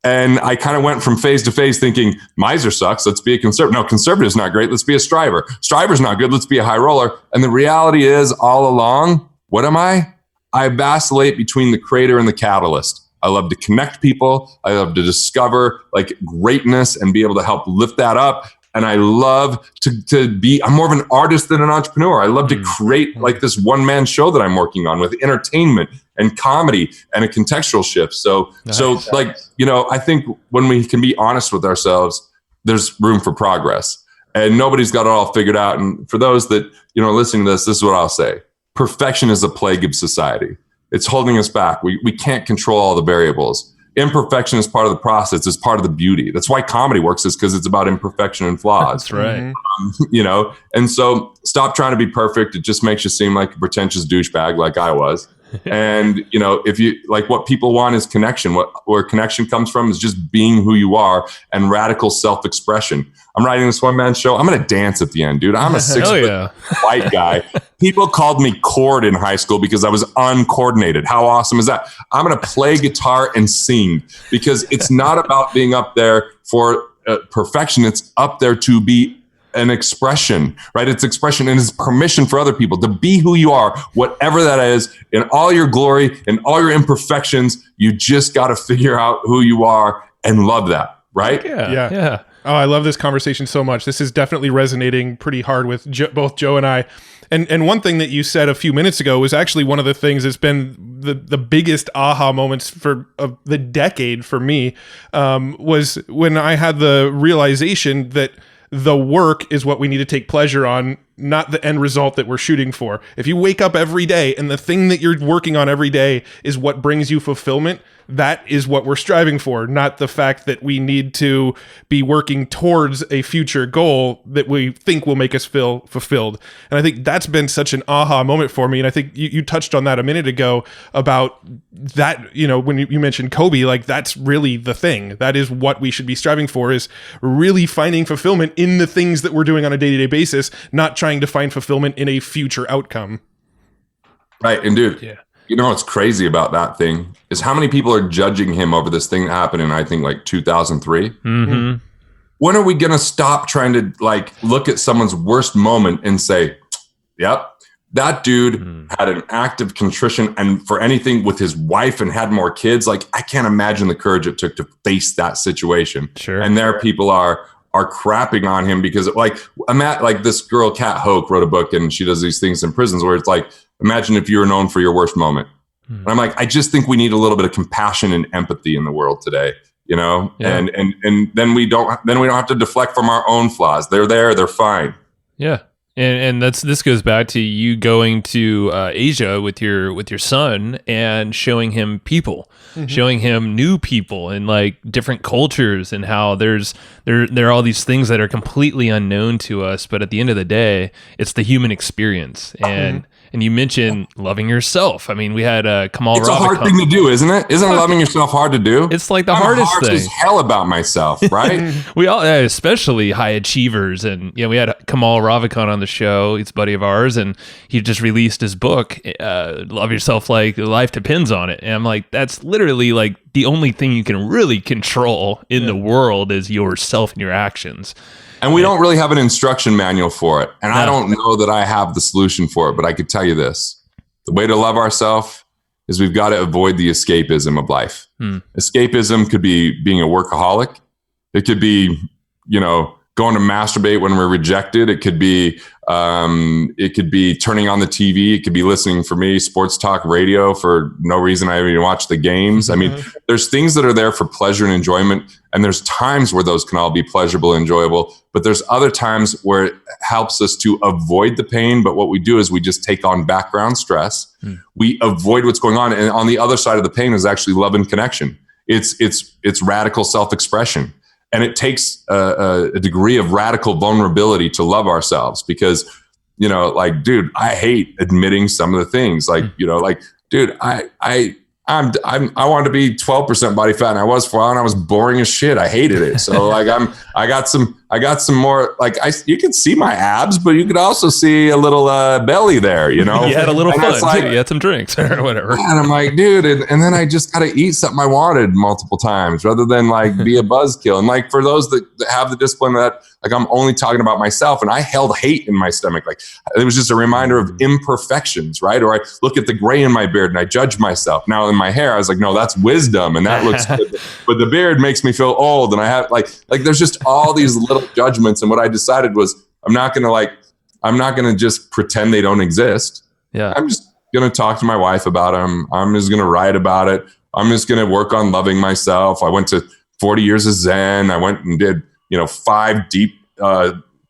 And I kind of went from phase to phase thinking, miser sucks, let's be a conservative. No, conservative's not great, let's be a striver. Striver's not good, let's be a high roller. And the reality is, all along, what am I? I vacillate between the creator and the catalyst. I love to connect people. I love to discover like greatness and be able to help lift that up. And I love to be, I'm more of an artist than an entrepreneur. I love to create like this one-man show that I'm working on with entertainment and comedy and a contextual shift. So I think when we can be honest with ourselves, there's room for progress and nobody's got it all figured out. And for those that, listening to this is what I'll say. Perfection is a plague of society. It's holding us back. We can't control all the variables. Imperfection is part of the process. It's part of the beauty. That's why comedy works, is because it's about imperfection and flaws. That's right. And so stop trying to be perfect. It just makes you seem like a pretentious douchebag like I was. And, if you like, what people want is connection. Where connection comes from is just being who you are and radical self-expression. I'm writing this one-man show. I'm going to dance at the end, dude. I'm a 6-foot white guy. People called me Cord in high school because I was uncoordinated. How awesome is that? I'm going to play guitar and sing because it's not about being up there for perfection. It's up there to be an expression, right? It's expression and it's permission for other people to be who you are, whatever that is, in all your glory and all your imperfections. You just got to figure out who you are and love that, right? Yeah. Oh, I love this conversation so much. This is definitely resonating pretty hard with both Joe and I. And one thing that you said a few minutes ago was actually one of the things that's been the biggest aha moments for the decade for me, was when I had the realization that the work is what we need to take pleasure on, not the end result that we're shooting for. If you wake up every day and the thing that you're working on every day is what brings you fulfillment, that is what we're striving for, not the fact that we need to be working towards a future goal that we think will make us feel fulfilled. And I think that's been such an aha moment for me. And I think you touched on that a minute ago about that, when you mentioned Kobe, like that's really the thing. That is what we should be striving for, is really finding fulfillment in the things that we're doing on a day-to-day basis, not trying to find fulfillment in a future outcome. Right. And dude, what's crazy about that thing is how many people are judging him over this thing that happened in, I think, like 2003. Mm-hmm. When are we going to stop trying to like look at someone's worst moment and say, yep, that dude had an act of contrition and for anything with his wife and had more kids. Like, I can't imagine the courage it took to face that situation. Sure. And there people are crapping on him because like this girl, Kat Hoke, wrote a book and she does these things in prisons where it's like, imagine if you were known for your worst moment. And I'm like, I just think we need a little bit of compassion and empathy in the world today, and then we don't have to deflect from our own flaws. They're there, they're fine. Yeah. And this goes back to you going to Asia with your son and showing him people, showing him new people and like different cultures, and how there are all these things that are completely unknown to us, but at the end of the day, it's the human experience. And you mentioned loving yourself. I mean, we had Kamal. It's a hard thing to do, isn't it? Isn't loving yourself hard to do? It's like the hardest thing. I'm hard as hell about myself, right? We all, especially high achievers, and we had Kamal Ravikant on the show. He's a buddy of ours, and he just released his book, "Love Yourself Like Life Depends on It." And I'm like, that's literally like the only thing you can really control in the world is yourself and your actions. And we don't really have an instruction manual for it. And I don't know that I have the solution for it, but I could tell you this. The way to love ourselves is we've got to avoid the escapism of life. Escapism could be being a workaholic. It could be, going to masturbate when we're rejected. It could be turning on the TV. It could be listening, for me, sports talk radio for no reason. I even watch the games. I mean, there's things that are there for pleasure and enjoyment. And there's times where those can all be pleasurable and enjoyable, but there's other times where it helps us to avoid the pain. But what we do is we just take on background stress. We avoid what's going on. And on the other side of the pain is actually love and connection. It's radical self-expression. And it takes a degree of radical vulnerability to love ourselves because, like, dude, I hate admitting some of the things. Like, dude, I wanted to be 12% body fat, and I was for a while, and I was boring as shit. I hated it. So like I got some more, like, you could see my abs, but you could also see a little belly there, You had a little fun like, too. You had some drinks or whatever. And I'm like, dude, and then I just got to eat something I wanted multiple times rather than like be a buzzkill. And like for those that have the discipline that, like, I'm only talking about myself, and I held hate in my stomach. Like, it was just a reminder of imperfections, right? Or I look at the gray in my beard and I judge myself. Now in my hair, I was like, no, that's wisdom, and that looks good. But the beard makes me feel old, and I have like there's just all these little judgments. And what I decided was, I'm not gonna just pretend they don't exist. Yeah, I'm just gonna talk to my wife about them. I'm just gonna write about it. I'm just gonna work on loving myself. I went to 40 years of Zen. I went and did 5 deep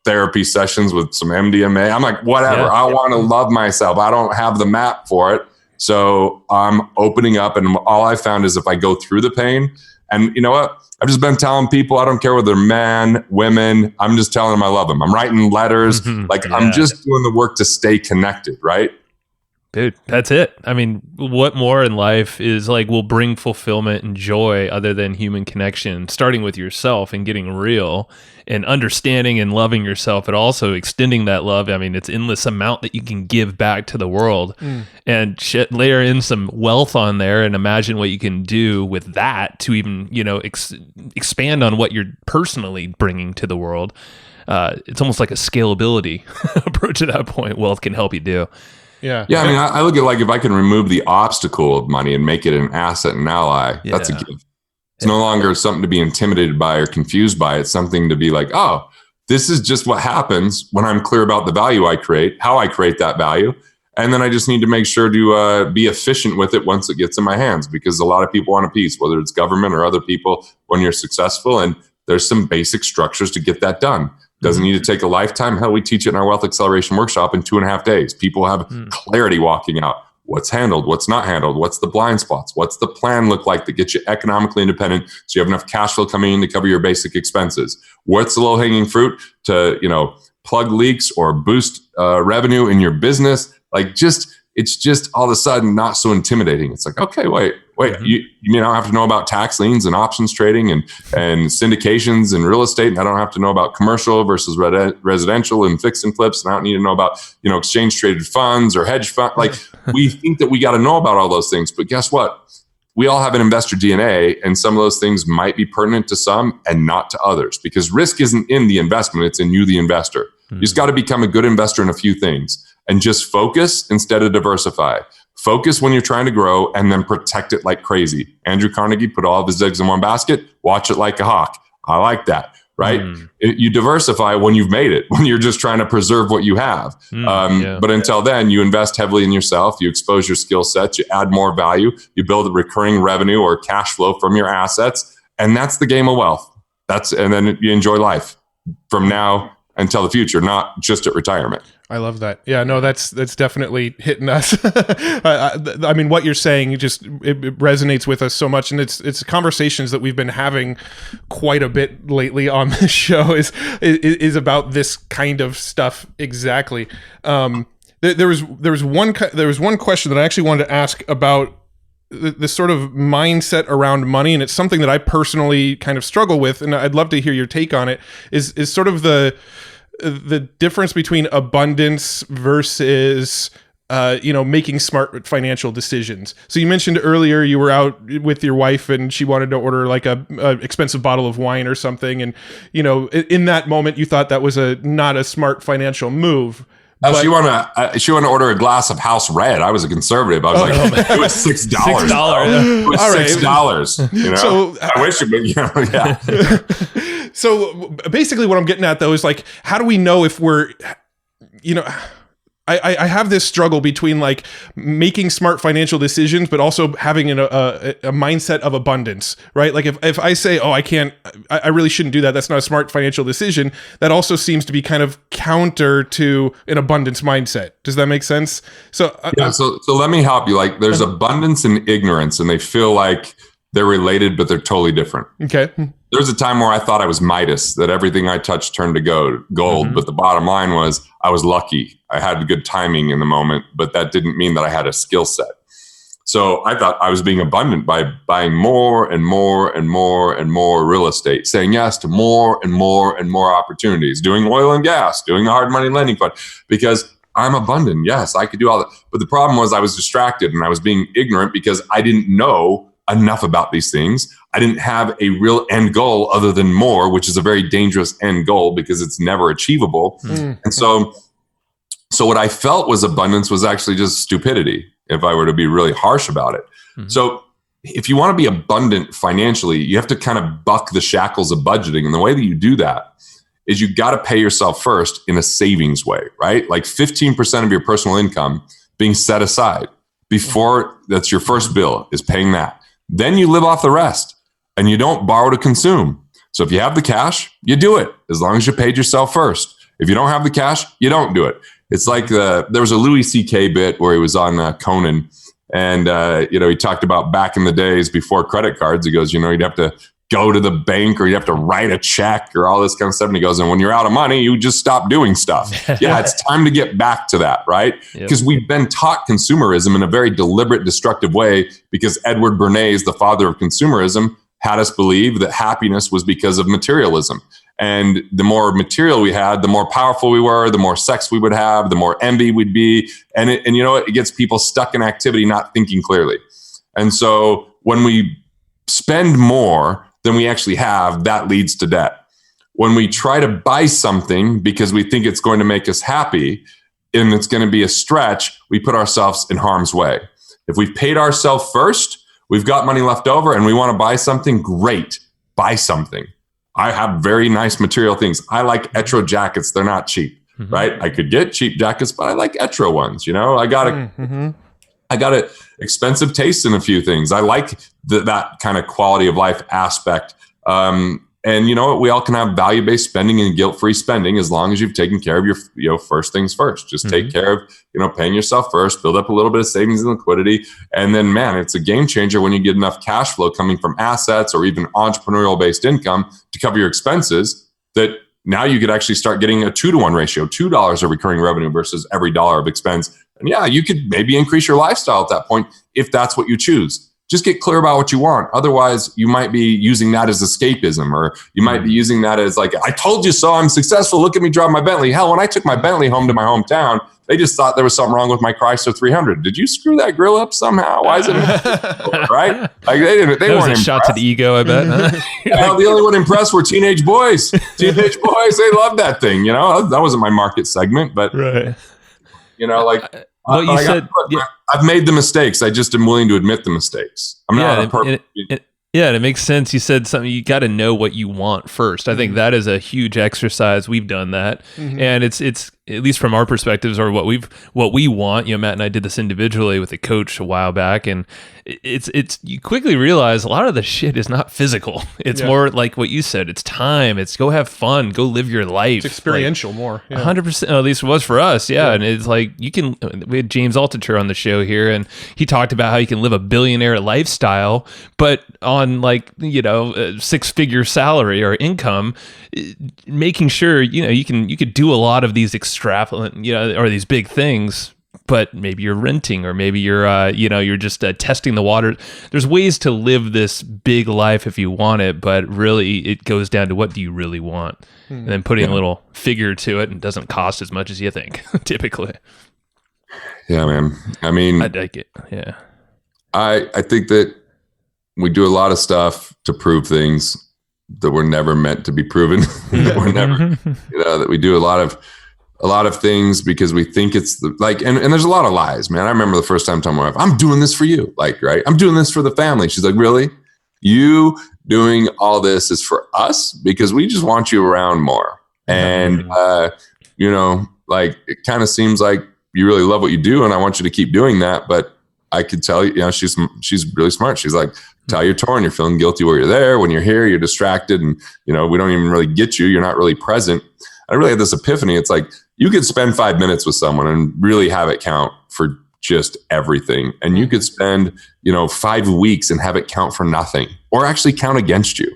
therapy sessions with some MDMA. I'm like, whatever. I want to love myself. I don't have the map for it. So I'm opening up, and all I found is if I go through the pain, and you know what? I've just been telling people, I don't care whether they're men, women, I'm just telling them I love them. I'm writing letters. I'm just doing the work to stay connected, right? Dude, that's it. I mean, what more in life is like will bring fulfillment and joy other than human connection, starting with yourself and getting real and understanding and loving yourself, and also extending that love. I mean, it's endless amount that you can give back to the world and layer in some wealth on there and imagine what you can do with that to even, expand on what you're personally bringing to the world. It's almost like a scalability approach at that point. Wealth can help you do. Yeah. I mean, I look at, like, if I can remove the obstacle of money and make it an asset and ally, that's a gift. It's no longer something to be intimidated by or confused by. It's something to be like, oh, this is just what happens when I'm clear about the value I create, how I create that value. And then I just need to make sure to be efficient with it once it gets in my hands, because a lot of people want a piece, whether it's government or other people, when you're successful. And there's some basic structures to get that done. Doesn't need to take a lifetime. Hell, we teach it in our Wealth Acceleration Workshop in 2.5 days. People have clarity walking out. What's handled, what's not handled, what's the blind spots, what's the plan look like that gets you economically independent so you have enough cash flow coming in to cover your basic expenses? What's the low-hanging fruit to, plug leaks or boost revenue in your business? Like, it's just all of a sudden not so intimidating. It's like, okay, wait, you mean I don't have to know about tax liens and options trading and syndications and real estate, and I don't have to know about commercial versus residential and fix and flips, and I don't need to know about, exchange traded funds or hedge fund. Like, we think that we got to know about all those things, but guess what? We all have an investor DNA, and some of those things might be pertinent to some and not to others, because risk isn't in the investment, it's in you, the investor. You just got to become a good investor in a few things and just focus instead of diversify. Focus when you're trying to grow, and then protect it like crazy. Andrew Carnegie put all of his eggs in one basket, watch it like a hawk. I like that, right? You diversify when you've made it, when you're just trying to preserve what you have. But until then, you invest heavily in yourself, you expose your skill sets, you add more value, you build a recurring revenue or cash flow from your assets. And that's the game of wealth. And then you enjoy life from now until the future, not just at retirement. I love that. Yeah, no, that's definitely hitting us. I mean, what you're saying, it resonates with us so much, and it's conversations that we've been having quite a bit lately on this show is about this kind of stuff exactly. There was one question that I actually wanted to ask about the sort of mindset around money, and it's something that I personally kind of struggle with, and I'd love to hear your take on it. Is sort of the difference between abundance versus making smart financial decisions. So you mentioned earlier you were out with your wife and she wanted to order like a expensive bottle of wine or something, and in that moment you thought that was not a smart financial move. She wanted to order a glass of House Red. I was a conservative. I was like, it was $6. $6. It was $6. So I wish it, but yeah. So basically what I'm getting at though is like, how do we know if we're, I have this struggle between like making smart financial decisions, but also having a mindset of abundance, right? Like if I say, oh, I really shouldn't do that. That's not a smart financial decision. That also seems to be kind of counter to an abundance mindset. Does that make sense? So let me help you. Like there's abundance and ignorance, and they feel like they're related, but they're totally different. Okay. There's a time where I thought I was Midas, that everything I touched turned to gold. Mm-hmm. But the bottom line was I was lucky. I had good timing in the moment, but that didn't mean that I had a skill set. So I thought I was being abundant by buying more and more and more and more real estate, saying yes to more and more and more opportunities, doing oil and gas, doing the hard money lending fund, because I'm abundant. Yes, I could do all that. But the problem was I was distracted and I was being ignorant because I didn't know enough about these things. I didn't have a real end goal other than more, which is a very dangerous end goal because it's never achievable. Mm-hmm. And so what I felt was abundance was actually just stupidity, if I were to be really harsh about it. Mm-hmm. So if you want to be abundant financially, you have to kind of buck the shackles of budgeting. And the way that you do that is you got to pay yourself first in a savings way, right? Like 15% of your personal income being set aside before that's your first bill is paying that. Then you live off the rest and you don't borrow to consume. So if you have the cash, you do it as long as you paid yourself first. If you don't have the cash, you don't do it. It's like there was a Louis C.K. bit where he was on Conan and, he talked about back in the days before credit cards. He goes, you'd have to go to the bank or you have to write a check or all this kind of stuff. And he goes, and when you're out of money, you just stop doing stuff. Yeah, it's time to get back to that, right? Because we've been taught consumerism in a very deliberate, destructive way because Edward Bernays, the father of consumerism, had us believe that happiness was because of materialism. And the more material we had, the more powerful we were, the more sex we would have, the more envy we'd be. And it gets people stuck in activity, not thinking clearly. And so when we spend more than we actually have, that leads to debt. When we try to buy something because we think it's going to make us happy and it's going to be a stretch, we put ourselves in harm's way. If we've paid ourselves first, we've got money left over and we want to buy something, great, buy something. I have very nice material things. I like Etro jackets. They're not cheap, right? I could get cheap jackets, but I like Etro ones. I got an expensive taste in a few things. I like that kind of quality of life aspect. And you know what? We all can have value-based spending and guilt-free spending as long as you've taken care of your first things first. Just take care of, paying yourself first, build up a little bit of savings and liquidity. And then, man, it's a game changer when you get enough cash flow coming from assets or even entrepreneurial-based income to cover your expenses that now you could actually start getting a 2-to-1 ratio, $2 of recurring revenue versus every dollar of expense. And yeah, you could maybe increase your lifestyle at that point if that's what you choose. Just get clear about what you want. Otherwise, you might be using that as escapism, or you might be using that as like, I told you so, I'm successful. Look at me drive my Bentley. Hell, when I took my Bentley home to my hometown, they just thought there was something wrong with my Chrysler 300. Did you screw that grill up somehow? Why is it right? Like they weren't impressed. Shot to the ego, I bet. Well, the only one impressed were teenage boys. Teenage boys, they love that thing. That wasn't my market segment, but right. What you said, I've made the mistakes. I just am willing to admit the mistakes. I'm not a perfect. Yeah, and it makes sense. You said something. You got to know what you want first. I think that is a huge exercise. We've done that, and it's at least from our perspectives or what we want. Matt and I did this individually with a coach a while back, and it's you quickly realize a lot of the shit is not physical. It's more like what you said. It's time. It's go have fun. Go live your life. It's experiential more. 100%. At least it was for us. Yeah, and it's like we had James Altucher on the show here, and he talked about how you can live a billionaire lifestyle, but on a 6-figure salary or income, making sure you could do a lot of these extravagant or these big things, but maybe you're renting or maybe you're you're just testing the water. There's ways to live this big life if you want it, but really it goes down to what do you really want, and then putting a little figure to it, and doesn't cost as much as you think typically. Yeah, man. I mean, I like it. Yeah, I think that we do a lot of stuff to prove things that were never meant to be proven. That were never, that we do a lot of things because we think it's and there's a lot of lies, man. I remember the first time telling my wife, I'm doing this for you. Like, right. I'm doing this for the family. She's like, really? You doing all this is for us because we just want you around more. And, like, it kind of seems like you really love what you do and I want you to keep doing that. But I could tell you, she's really smart. She's like, tell you're torn. You're feeling guilty while you're there. When you're here, you're distracted and, we don't even really get you. You're not really present. I really had this epiphany. It's like, you could spend 5 minutes with someone and really have it count for just everything. And you could spend, 5 weeks and have it count for nothing or actually count against you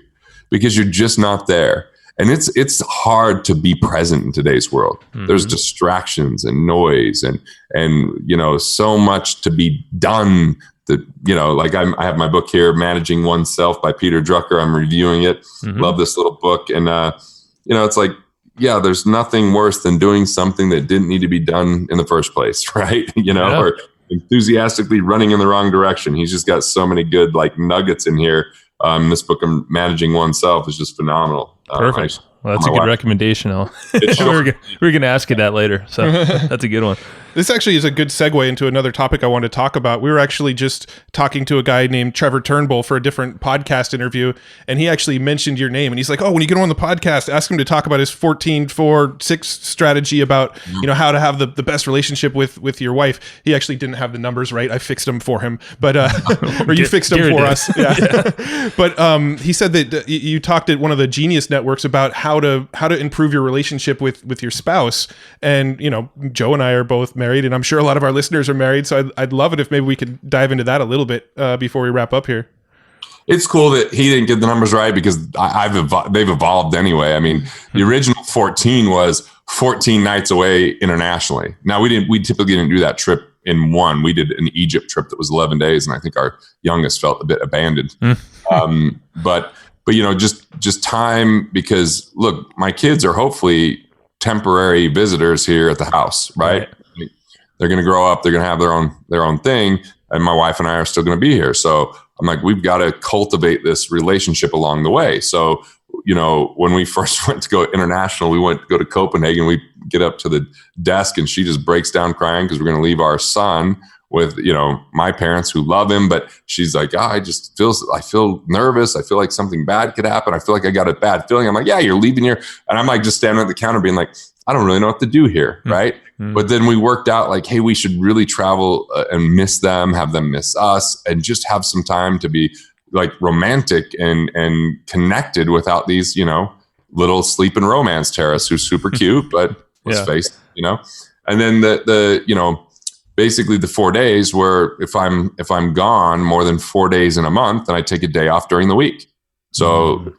because you're just not there. And it's hard to be present in today's world. Mm-hmm. There's distractions and noise and so much to be done that, like I have my book here, Managing Oneself by Peter Drucker. I'm reviewing it. Mm-hmm. Love this little book. And, it's like, yeah, there's nothing worse than doing something that didn't need to be done in the first place, right? Or enthusiastically running in the wrong direction. He's just got so many good like nuggets in here. This book of Managing Oneself is just phenomenal. Perfect. Well, that's a good recommendation. We're going to ask you that later. So that's a good one. This actually is a good segue into another topic I want to talk about. We were actually just talking to a guy named Trevor Turnbull for a different podcast interview, and he actually mentioned your name. And he's like, "Oh, when you get him on the podcast, ask him to talk about his 14-4-6 strategy about how to have the best relationship with your wife." He actually didn't have the numbers right. I fixed them for him, but or you fixed them for us. Yeah. But he said that you talked at one of the Genius networks about how to improve your relationship with your spouse. And Joe and I are both married, and I'm sure a lot of our listeners are married. So I'd love it if maybe we could dive into that a little bit before we wrap up here. It's cool that he didn't get the numbers right because they've evolved anyway. I mean, the original 14 was 14 nights away internationally. Now we typically didn't do that trip in one. We did an Egypt trip that was 11 days, and I think our youngest felt a bit abandoned. But just time, because look, my kids are hopefully temporary visitors here at the house, right? They're going to grow up. They're going to have their own thing. And my wife and I are still going to be here. So I'm like, we've got to cultivate this relationship along the way. So, when we first went to go international, we went to go to Copenhagen. We get up to the desk and she just breaks down crying because we're going to leave our son with, my parents who love him. But she's like, I feel nervous. I feel like something bad could happen. I feel like I got a bad feeling. I'm like, yeah, you're leaving here. And I'm like, just standing at the counter being like, I don't really know what to do here. Right. But then we worked out like, hey, we should really travel and miss them, have them miss us, and just have some time to be like romantic and connected without these, little sleeping romance terrorists who's super cute, but let's face it, and then the basically the 4 days where if I'm gone more than 4 days in a month, then I take a day off during the week. So,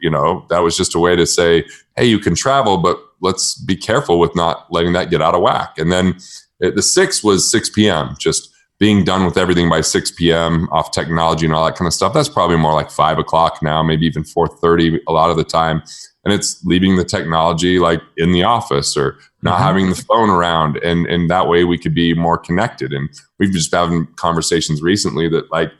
that was just a way to say, hey, you can travel, but let's be careful with not letting that get out of whack. And then the 6 was 6 p.m., just being done with everything by 6 p.m. off technology and all that kind of stuff. That's probably more like 5 o'clock now, maybe even 4:30 a lot of the time. And it's leaving the technology like in the office or not having the phone around. And that way we could be more connected. And we've just having conversations recently that like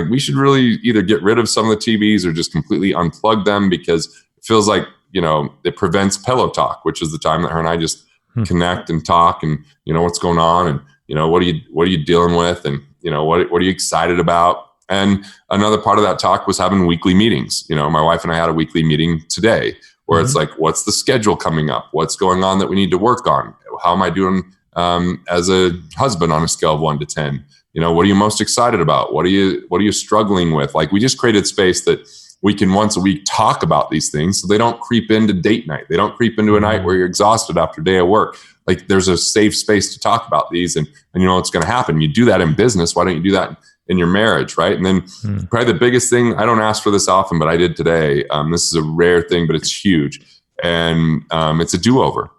we should really either get rid of some of the TVs or just completely unplug them, because it feels like, it prevents pillow talk, which is the time that her and I just connect and talk and, what's going on and, what are you dealing with? And, what are you excited about? And another part of that talk was having weekly meetings. My wife and I had a weekly meeting today where it's like, what's the schedule coming up? What's going on that we need to work on? How am I doing as a husband on a scale of 1 to 10? What are you most excited about? What are you struggling with? Like, we just created space that we can once a week talk about these things so they don't creep into date night. They don't creep into a night where you're exhausted after a day of work. Like, there's a safe space to talk about these and what's going to happen. You do that in business. Why don't you do that in your marriage, right? And then probably the biggest thing, I don't ask for this often, but I did today. This is a rare thing, but it's huge. And it's a do-over.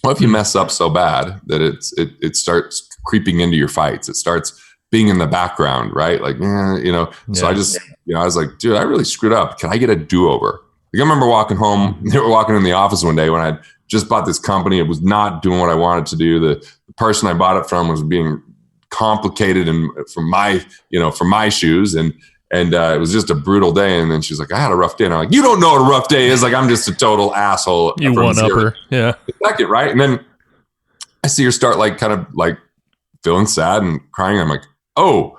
What if you mess up so bad that it starts creeping into your fights? It starts being in the background, right? Like, So I just, I was like, dude, I really screwed up. Can I get a do-over? Like, I remember walking home. They were walking in the office one day when I just bought this company. It was not doing what I wanted to do. The person I bought it from was being complicated and from my shoes. And it was just a brutal day. And then she's like, I had a rough day. And I'm like, you don't know what a rough day is. Like, I'm just a total asshole. You one-upper. Yeah. Second, right? And then I see her start like kind of like feeling sad and crying. I'm like, oh,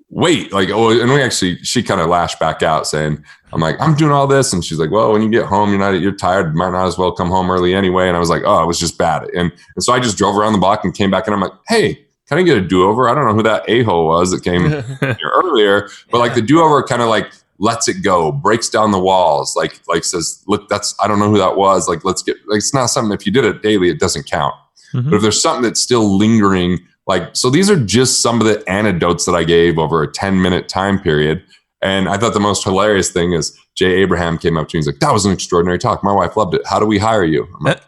wait, like, oh, and she kind of lashed back out saying, I'm like, I'm doing all this. And she's like, well, when you get home, you're tired, might not as well come home early anyway. And I was like, oh, it was just bad. And so I just drove around the block and came back and I'm like, hey, can I get a do-over? I don't know who that a-hole was that came here earlier, but like the do-over kind of like lets it go, breaks down the walls, like says, look, I don't know who that was. Like, let's get, like, it's not something, if you did it daily, it doesn't count. But if there's something that's still lingering, like, so these are just some of the anecdotes that I gave over a 10-minute time period. And I thought the most hilarious thing is Jay Abraham came up to me. He's like, that was an extraordinary talk. My wife loved it. How do we hire you? I'm like,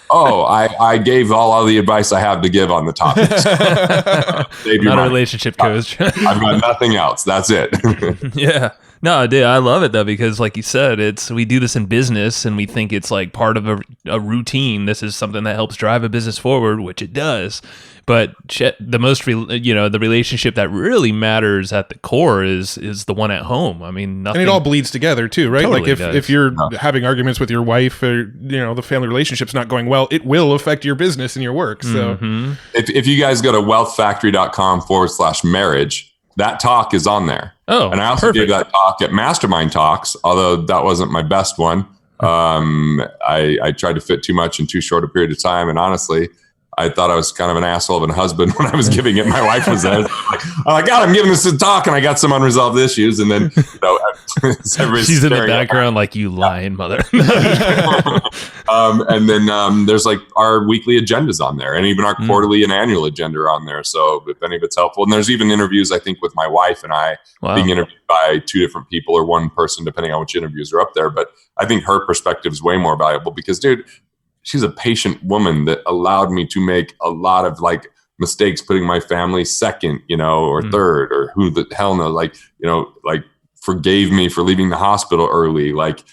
oh, I gave all the advice I have to give on the topics. Not a relationship coach. I've got nothing else. That's it. Yeah. No, dude, I love it though, because like you said, we do this in business and we think it's like part of a routine. This is something that helps drive a business forward, which it does. But the relationship that really matters at the core is the one at home. I mean, nothing. And it all bleeds together too, right? Totally like does. if you're having arguments with your wife, or the family relationship's not going well, it will affect your business and your work. So if you guys go to wealthfactory.com/marriage, that talk is on there. Oh, and I also perfect. gave that talk at Mastermind Talks, although that wasn't my best one. I tried to fit too much in too short a period of time, and honestly, I thought I was kind of an asshole of a husband when I was giving it. My wife was there. I'm like, God, I'm giving this a talk, and I got some unresolved issues. And then, she's in the background like, you lying mother. And then there's like our weekly agendas on there, and even our quarterly and annual agenda are on there. So if any of it's helpful, and there's even interviews, I think, with my wife and I being interviewed by 2 different people or one person, depending on which interviews are up there. But I think her perspective is way more valuable because, dude, she's a patient woman that allowed me to make a lot of like mistakes, putting my family second, or third, or who the hell knows, like, like forgave me for leaving the hospital early. Like,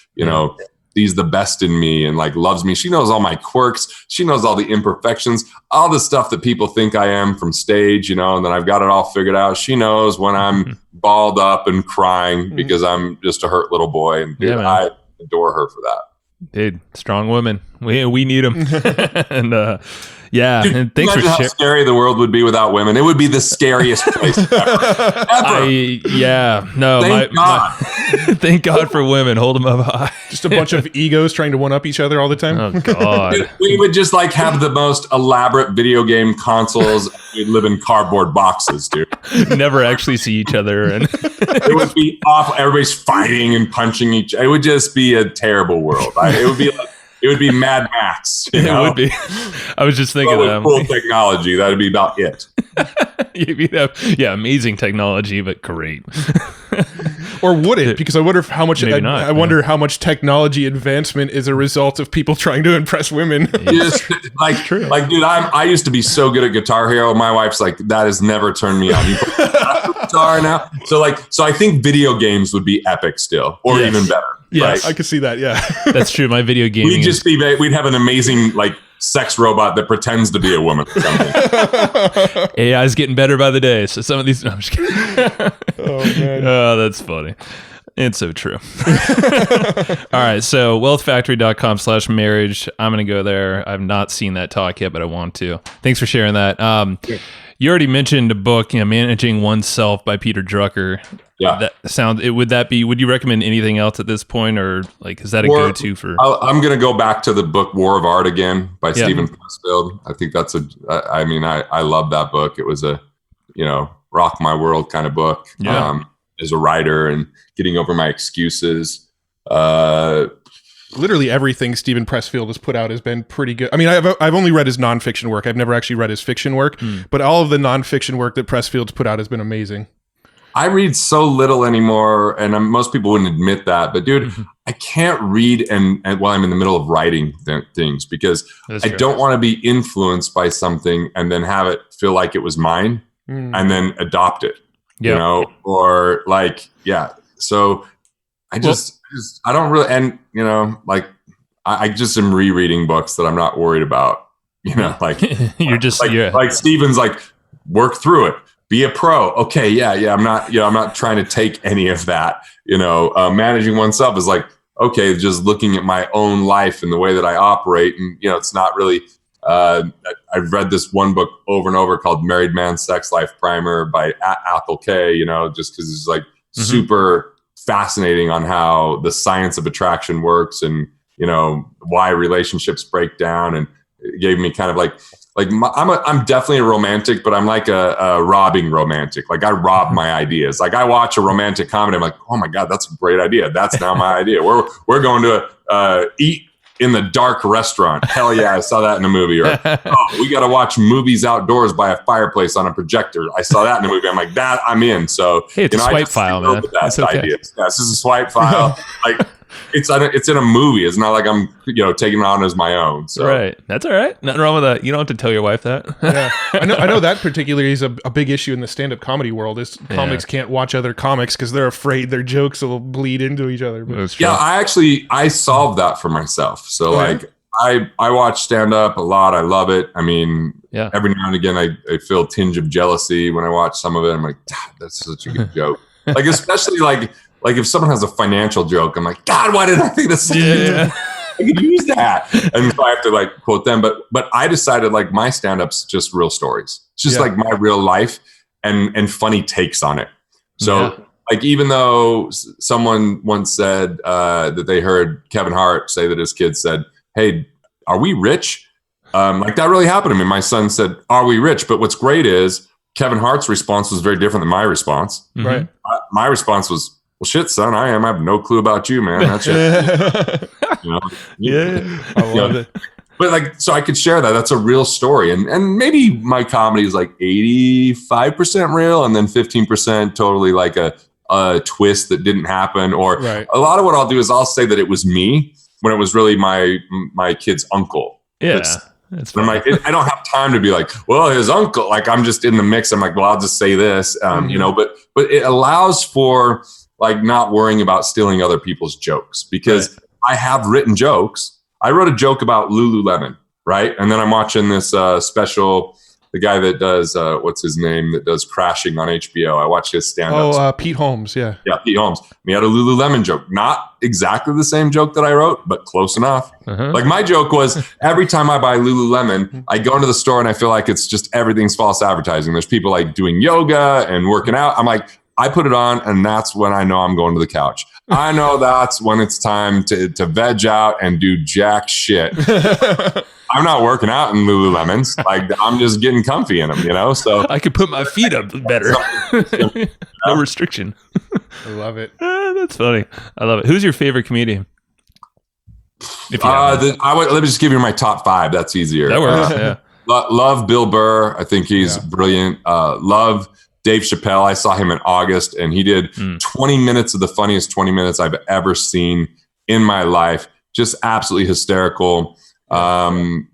sees the best in me and like loves me. She knows all my quirks. She knows all the imperfections, all the stuff that people think I am from stage, and then I've got it all figured out. She knows when I'm balled up and crying because I'm just a hurt little boy. And dude, I adore her for that. Dude, strong women. We need them. And Dude, and thanks for sharing. How scary the world would be without women. It would be the scariest place ever. Thank God. Thank God for women. Hold them up high. Just a bunch of egos trying to one up each other all the time. Oh God. Dude, we would just like have the most elaborate video game consoles. We'd live in cardboard boxes, dude. Never actually see each other, and it would be awful. Everybody's fighting and punching each. It would just be a terrible world. It would be Mad Max. It would be. I was just thinking that. Cool technology. That'd be about it. Amazing technology, but great. Or would it? Because I wonder how much. I wonder how much technology advancement is a result of people trying to impress women. Just, dude, I used to be so good at Guitar Hero. My wife's like, that has never turned me on. You play guitar now. So I think video games would be epic still, or even better. Yes, right? I could see that. Yeah, that's true. My video game. We'd have an amazing sex robot that pretends to be a woman. AI is getting better by the day. So some of these. No, I'm just kidding. Oh man. Oh, that's funny. It's so true. All right. So wealthfactory.com/marriage. I'm going to go there. I've not seen that talk yet, but I want to. Thanks for sharing that. You already mentioned a book, Managing Oneself by Peter Drucker. Yeah. Would you recommend anything else at this point, or is that a go-to for? I'm going to go back to the book War of Art again by Stephen Pressfield. I think that's I love that book. It was a, rock my world kind of book. Yeah. As a writer and getting over my excuses. Literally everything Stephen Pressfield has put out has been pretty good. I mean, I've only read his nonfiction work. I've never actually read his fiction work, but all of the nonfiction work that Pressfield's put out has been amazing. I read so little anymore, and most people wouldn't admit that. But dude, I can't read and while I'm in the middle of writing things because I don't want to be influenced by something and then have it feel like it was mine and then adopt it. Or So I just I don't really, and I just am rereading books that I'm not worried about. You're just like Stephen's work through it. Be a pro. Okay. I'm not trying to take any of that, managing oneself is okay, just looking at my own life and the way that I operate. And, it's not really I've read this one book over and over called Married Man's Sex Life Primer by Athol Kay, just because it's like super fascinating on how the science of attraction works and, why relationships break down. And it gave me kind of I'm definitely a romantic, but I'm like a robbing romantic. Like I rob my ideas. Like I watch a romantic comedy. I'm like, oh my God, that's a great idea. That's now my idea. We're going to eat in the dark restaurant. Hell yeah, I saw that in a movie. Or we got to watch movies outdoors by a fireplace on a projector. I saw that in a movie. I'm like, that I'm in. So hey, it's a swipe file, man. It's okay. Ideas. Yeah, this is a swipe file. Like it's in a movie. It's not like I'm taking it on as my own. So. Right, that's all right. Nothing wrong with that. You don't have to tell your wife that. Yeah, I know that particularly is a big issue in the stand-up comedy world. Is comics can't watch other comics because they're afraid their jokes will bleed into each other. Yeah, I solved that for myself. So I watch stand-up a lot. I love it. I mean, every now and again I feel a tinge of jealousy when I watch some of it. I'm like, God, that's such a good joke. Like especially like if someone has a financial joke, I'm like, God, why did I think that's such a good joke? I could use that. And so I have to quote them. But I decided my stand-up's just real stories. It's just like my real life and funny takes on it. So even though someone once said that they heard Kevin Hart say that his kids said, hey, are we rich? That really happened to me. My son said, are we rich? But what's great is Kevin Hart's response was very different than my response. Right. My response was, well, shit, son, I have no clue about you, man. That's it. I love it. But so I could share that. That's a real story. And maybe my comedy is 85% real and then 15% totally a twist that didn't happen. Or a lot of what I'll do is I'll say that it was me when it was really my kid's uncle. Yeah. I'm like, I don't have time to be like, well, his uncle, I'm just in the mix. I'm like, well, I'll just say this, but it allows for not worrying about stealing other people's jokes because I have written jokes. I wrote a joke about Lululemon, right? And then I'm watching this special, the guy that does, what's his name, that does Crashing on HBO. I watched his stand-up. Pete Holmes, yeah. Yeah, Pete Holmes. He had a Lululemon joke. Not exactly the same joke that I wrote, but close enough. My joke was, every time I buy Lululemon, I go into the store and I feel like it's just everything's false advertising. There's people doing yoga and working out. I'm like, I put it on and that's when I know I'm going to the couch. I know that's when it's time to veg out and do jack shit. I'm not working out in Lululemons. I'm just getting comfy in them, so I could put my feet up better. No restriction. I love it. That's funny. I love it. Who's your favorite comedian? Let me just give you my top 5. That's easier. That works. Yeah. Love Bill Burr. I think he's brilliant. Love Dave Chappelle. I saw him in August and he did 20 minutes of the funniest 20 minutes I've ever seen in my life. Just absolutely hysterical. I've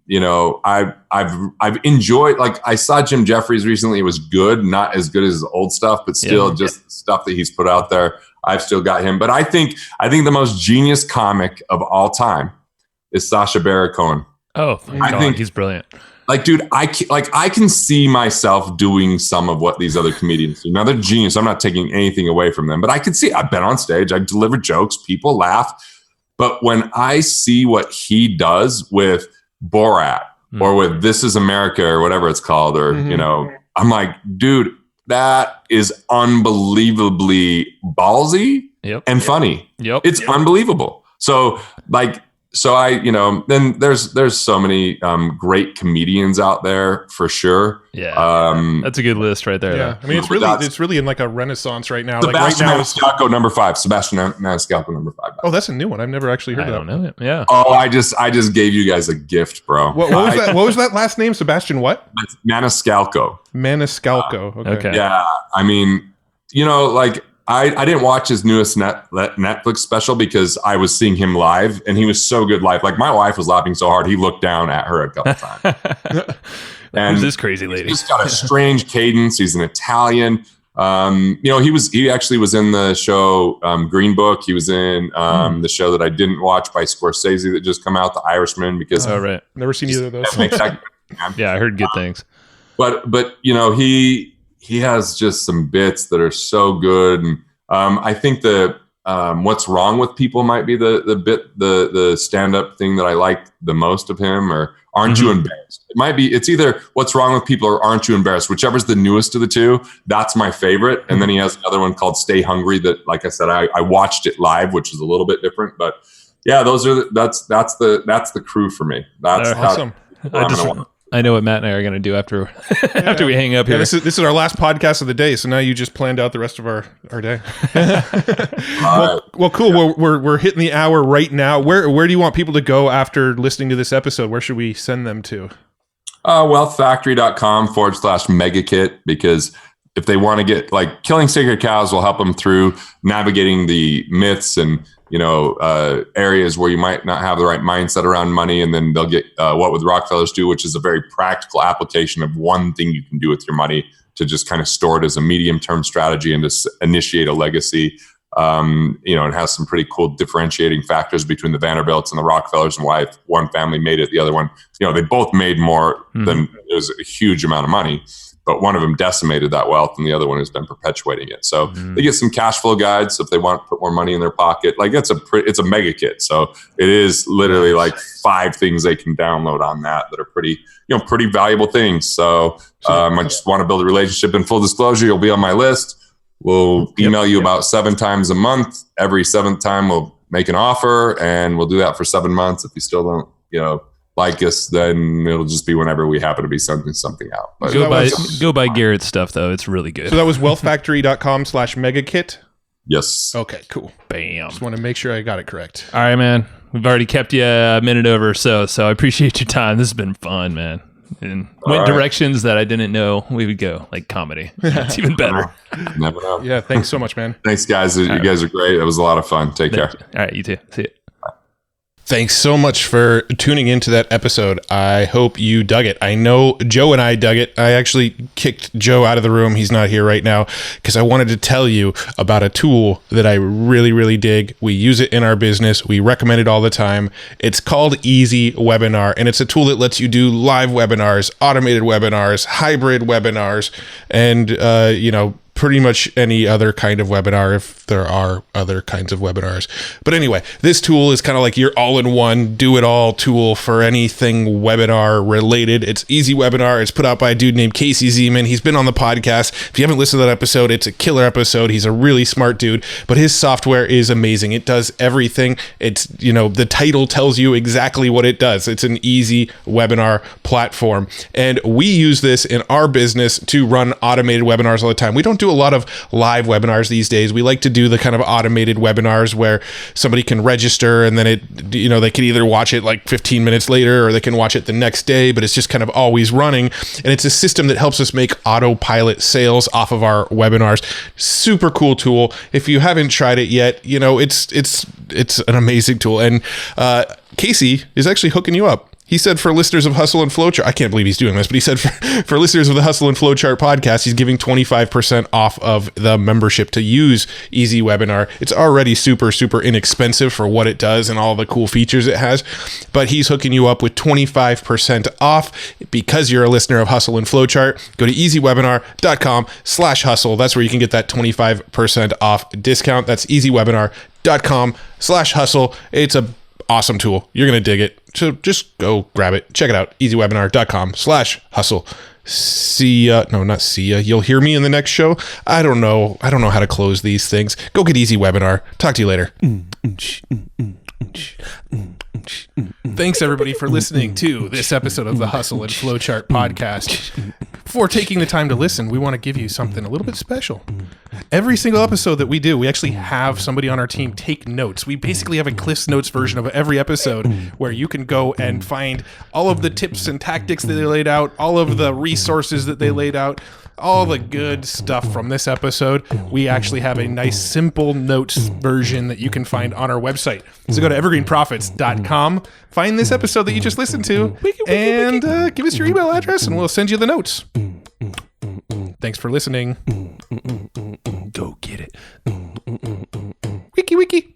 enjoyed, I saw Jim Jeffries recently. It was good, not as good as his old stuff, but still just stuff that he's put out there. I've still got him. But I think the most genius comic of all time is Sacha Baron Cohen. Oh, I think he's brilliant. Dude, I can see myself doing some of what these other comedians do. Now they're genius. I'm not taking anything away from them, but I can see, I've been on stage, I've delivered jokes, people laugh. But when I see what he does with Borat or with This Is America or whatever it's called, or, I'm like, dude, that is unbelievably ballsy and funny. It's unbelievable. So then there's so many great comedians out there for sure. Yeah. That's a good list right there. Yeah. Though. I mean, it's really in a renaissance right now. Sebastian Maniscalco, number 5. Sebastian Maniscalco, number 5. Oh, that's a new one. I've never actually heard that. I don't know it. Yeah. Oh, I just gave you guys a gift, bro. What was that? What was that last name? Sebastian what? Maniscalco. Maniscalco. Okay. Yeah. I mean, I didn't watch his newest Netflix special because I was seeing him live and he was so good live. My wife was laughing so hard, he looked down at her a couple times. Who's this crazy lady? He's got a strange cadence. He's an Italian. He actually was in the show Green Book. He was in the show that I didn't watch by Scorsese that just come out, The Irishman, because never seen either of those. Yeah, I heard good things. But he has just some bits that are so good. And I think What's Wrong with People might be the stand-up thing that I like the most of him, or Aren't You Embarrassed? It might be, it's either What's Wrong with People or Aren't You Embarrassed, whichever's the newest of the two. That's my favorite. And then he has another one called Stay Hungry that, like I said, I watched it live, which is a little bit different, but yeah, that's the crew for me. That's awesome. I know what Matt and I are going to do after after we hang up here. This is our last podcast of the day, so now you just planned out the rest of our day. Well, cool. We're hitting the hour right now. Where do you want people to go after listening to this episode? Where should we send them to? Wealthfactory.com/megakit, because if they want to get, like, Killing Sacred Cows will help them through navigating the myths and areas where you might not have the right mindset around money. And then they'll get What Would Rockefellers Do, which is a very practical application of one thing you can do with your money to just kind of store it as a medium-term strategy and to initiate a legacy. It has some pretty cool differentiating factors between the Vanderbilts and the Rockefellers, and why if one family made it, the other one, they both made more than, it was a huge amount of money. But one of them decimated that wealth, and the other one has been perpetuating it. So they get some cash flow guides if they want to put more money in their pocket. Like, it's a mega kit. So it is literally like 5 things they can download on that are pretty valuable things. So I just want to build a relationship. In full disclosure, you'll be on my list. We'll email you about 7 times a month. Every 7th time we'll make an offer, and we'll do that for 7 months. If you still don't, like us, then it'll just be whenever we happen to be sending something out. But go buy Garrett's stuff, though. It's really good. So that was wealthfactory.com/megakit. Yes. Okay, cool. Bam. Just want to make sure I got it correct. All right, man. We've already kept you a minute over or so I appreciate your time. This has been fun, man. And went directions that I didn't know we would go, like comedy. It's even better. Never know. Yeah, thanks so much, man. Thanks, guys. You guys are great. It was a lot of fun. Take care. All right, you too. See you. Thanks so much for tuning into that episode. I hope you dug it. I know Joe and I dug it. I actually kicked Joe out of the room. He's not here right now because I wanted to tell you about a tool that I really, really dig. We use it in our business. We recommend it all the time. It's called Easy Webinar, and it's a tool that lets you do live webinars, automated webinars, hybrid webinars, and, pretty much any other kind of webinar if there are other kinds of webinars. But anyway, this tool is kind of like your all-in-one, do-it-all tool for anything webinar related. It's Easy Webinar. It's put out by a dude named Casey Zeman. He's been on the podcast. If you haven't listened to that episode, it's a killer episode. He's a really smart dude, but his software is amazing. It does everything. It's, the title tells you exactly what it does. It's an easy webinar platform. And we use this in our business to run automated webinars all the time. We don't do a lot of live webinars these days. We like to do the kind of automated webinars where somebody can register and then they can either watch it like 15 minutes later or they can watch it the next day, but it's just kind of always running. And it's a system that helps us make autopilot sales off of our webinars. Super cool tool. If you haven't tried it yet, it's an amazing tool. And Casey is actually hooking you up. He said for listeners of Hustle and Flowchart, I can't believe he's doing this, but he said for listeners of the Hustle and Flowchart podcast, he's giving 25% off of the membership to use Easy Webinar. It's already super, super inexpensive for what it does and all the cool features it has, but he's hooking you up with 25% off because you're a listener of Hustle and Flowchart. Go to easywebinar.com/hustle. That's where you can get that 25% off discount. That's easywebinar.com/hustle. It's a awesome tool. You're going to dig it. So just go grab it. Check it out. easywebinar.com/hustle. See ya. No, not see ya. You'll hear me in the next show. I don't know how to close these things. Go get Easy Webinar. Talk to you later. Thanks everybody for listening to this episode of the Hustle and Flowchart podcast. Before taking the time to listen, we want to give you something a little bit special. Every single episode that we do, we actually have somebody on our team take notes. We basically have a Cliff's Notes version of every episode where you can go and find all of the tips and tactics that they laid out, all of the resources that they laid out, all the good stuff from this episode. We actually have a nice simple notes version that you can find on our website. So go to evergreenprofits.com, find this episode that you just listened to, and give us your email address and we'll send you the notes. Thanks for listening. Go get it. Wiki.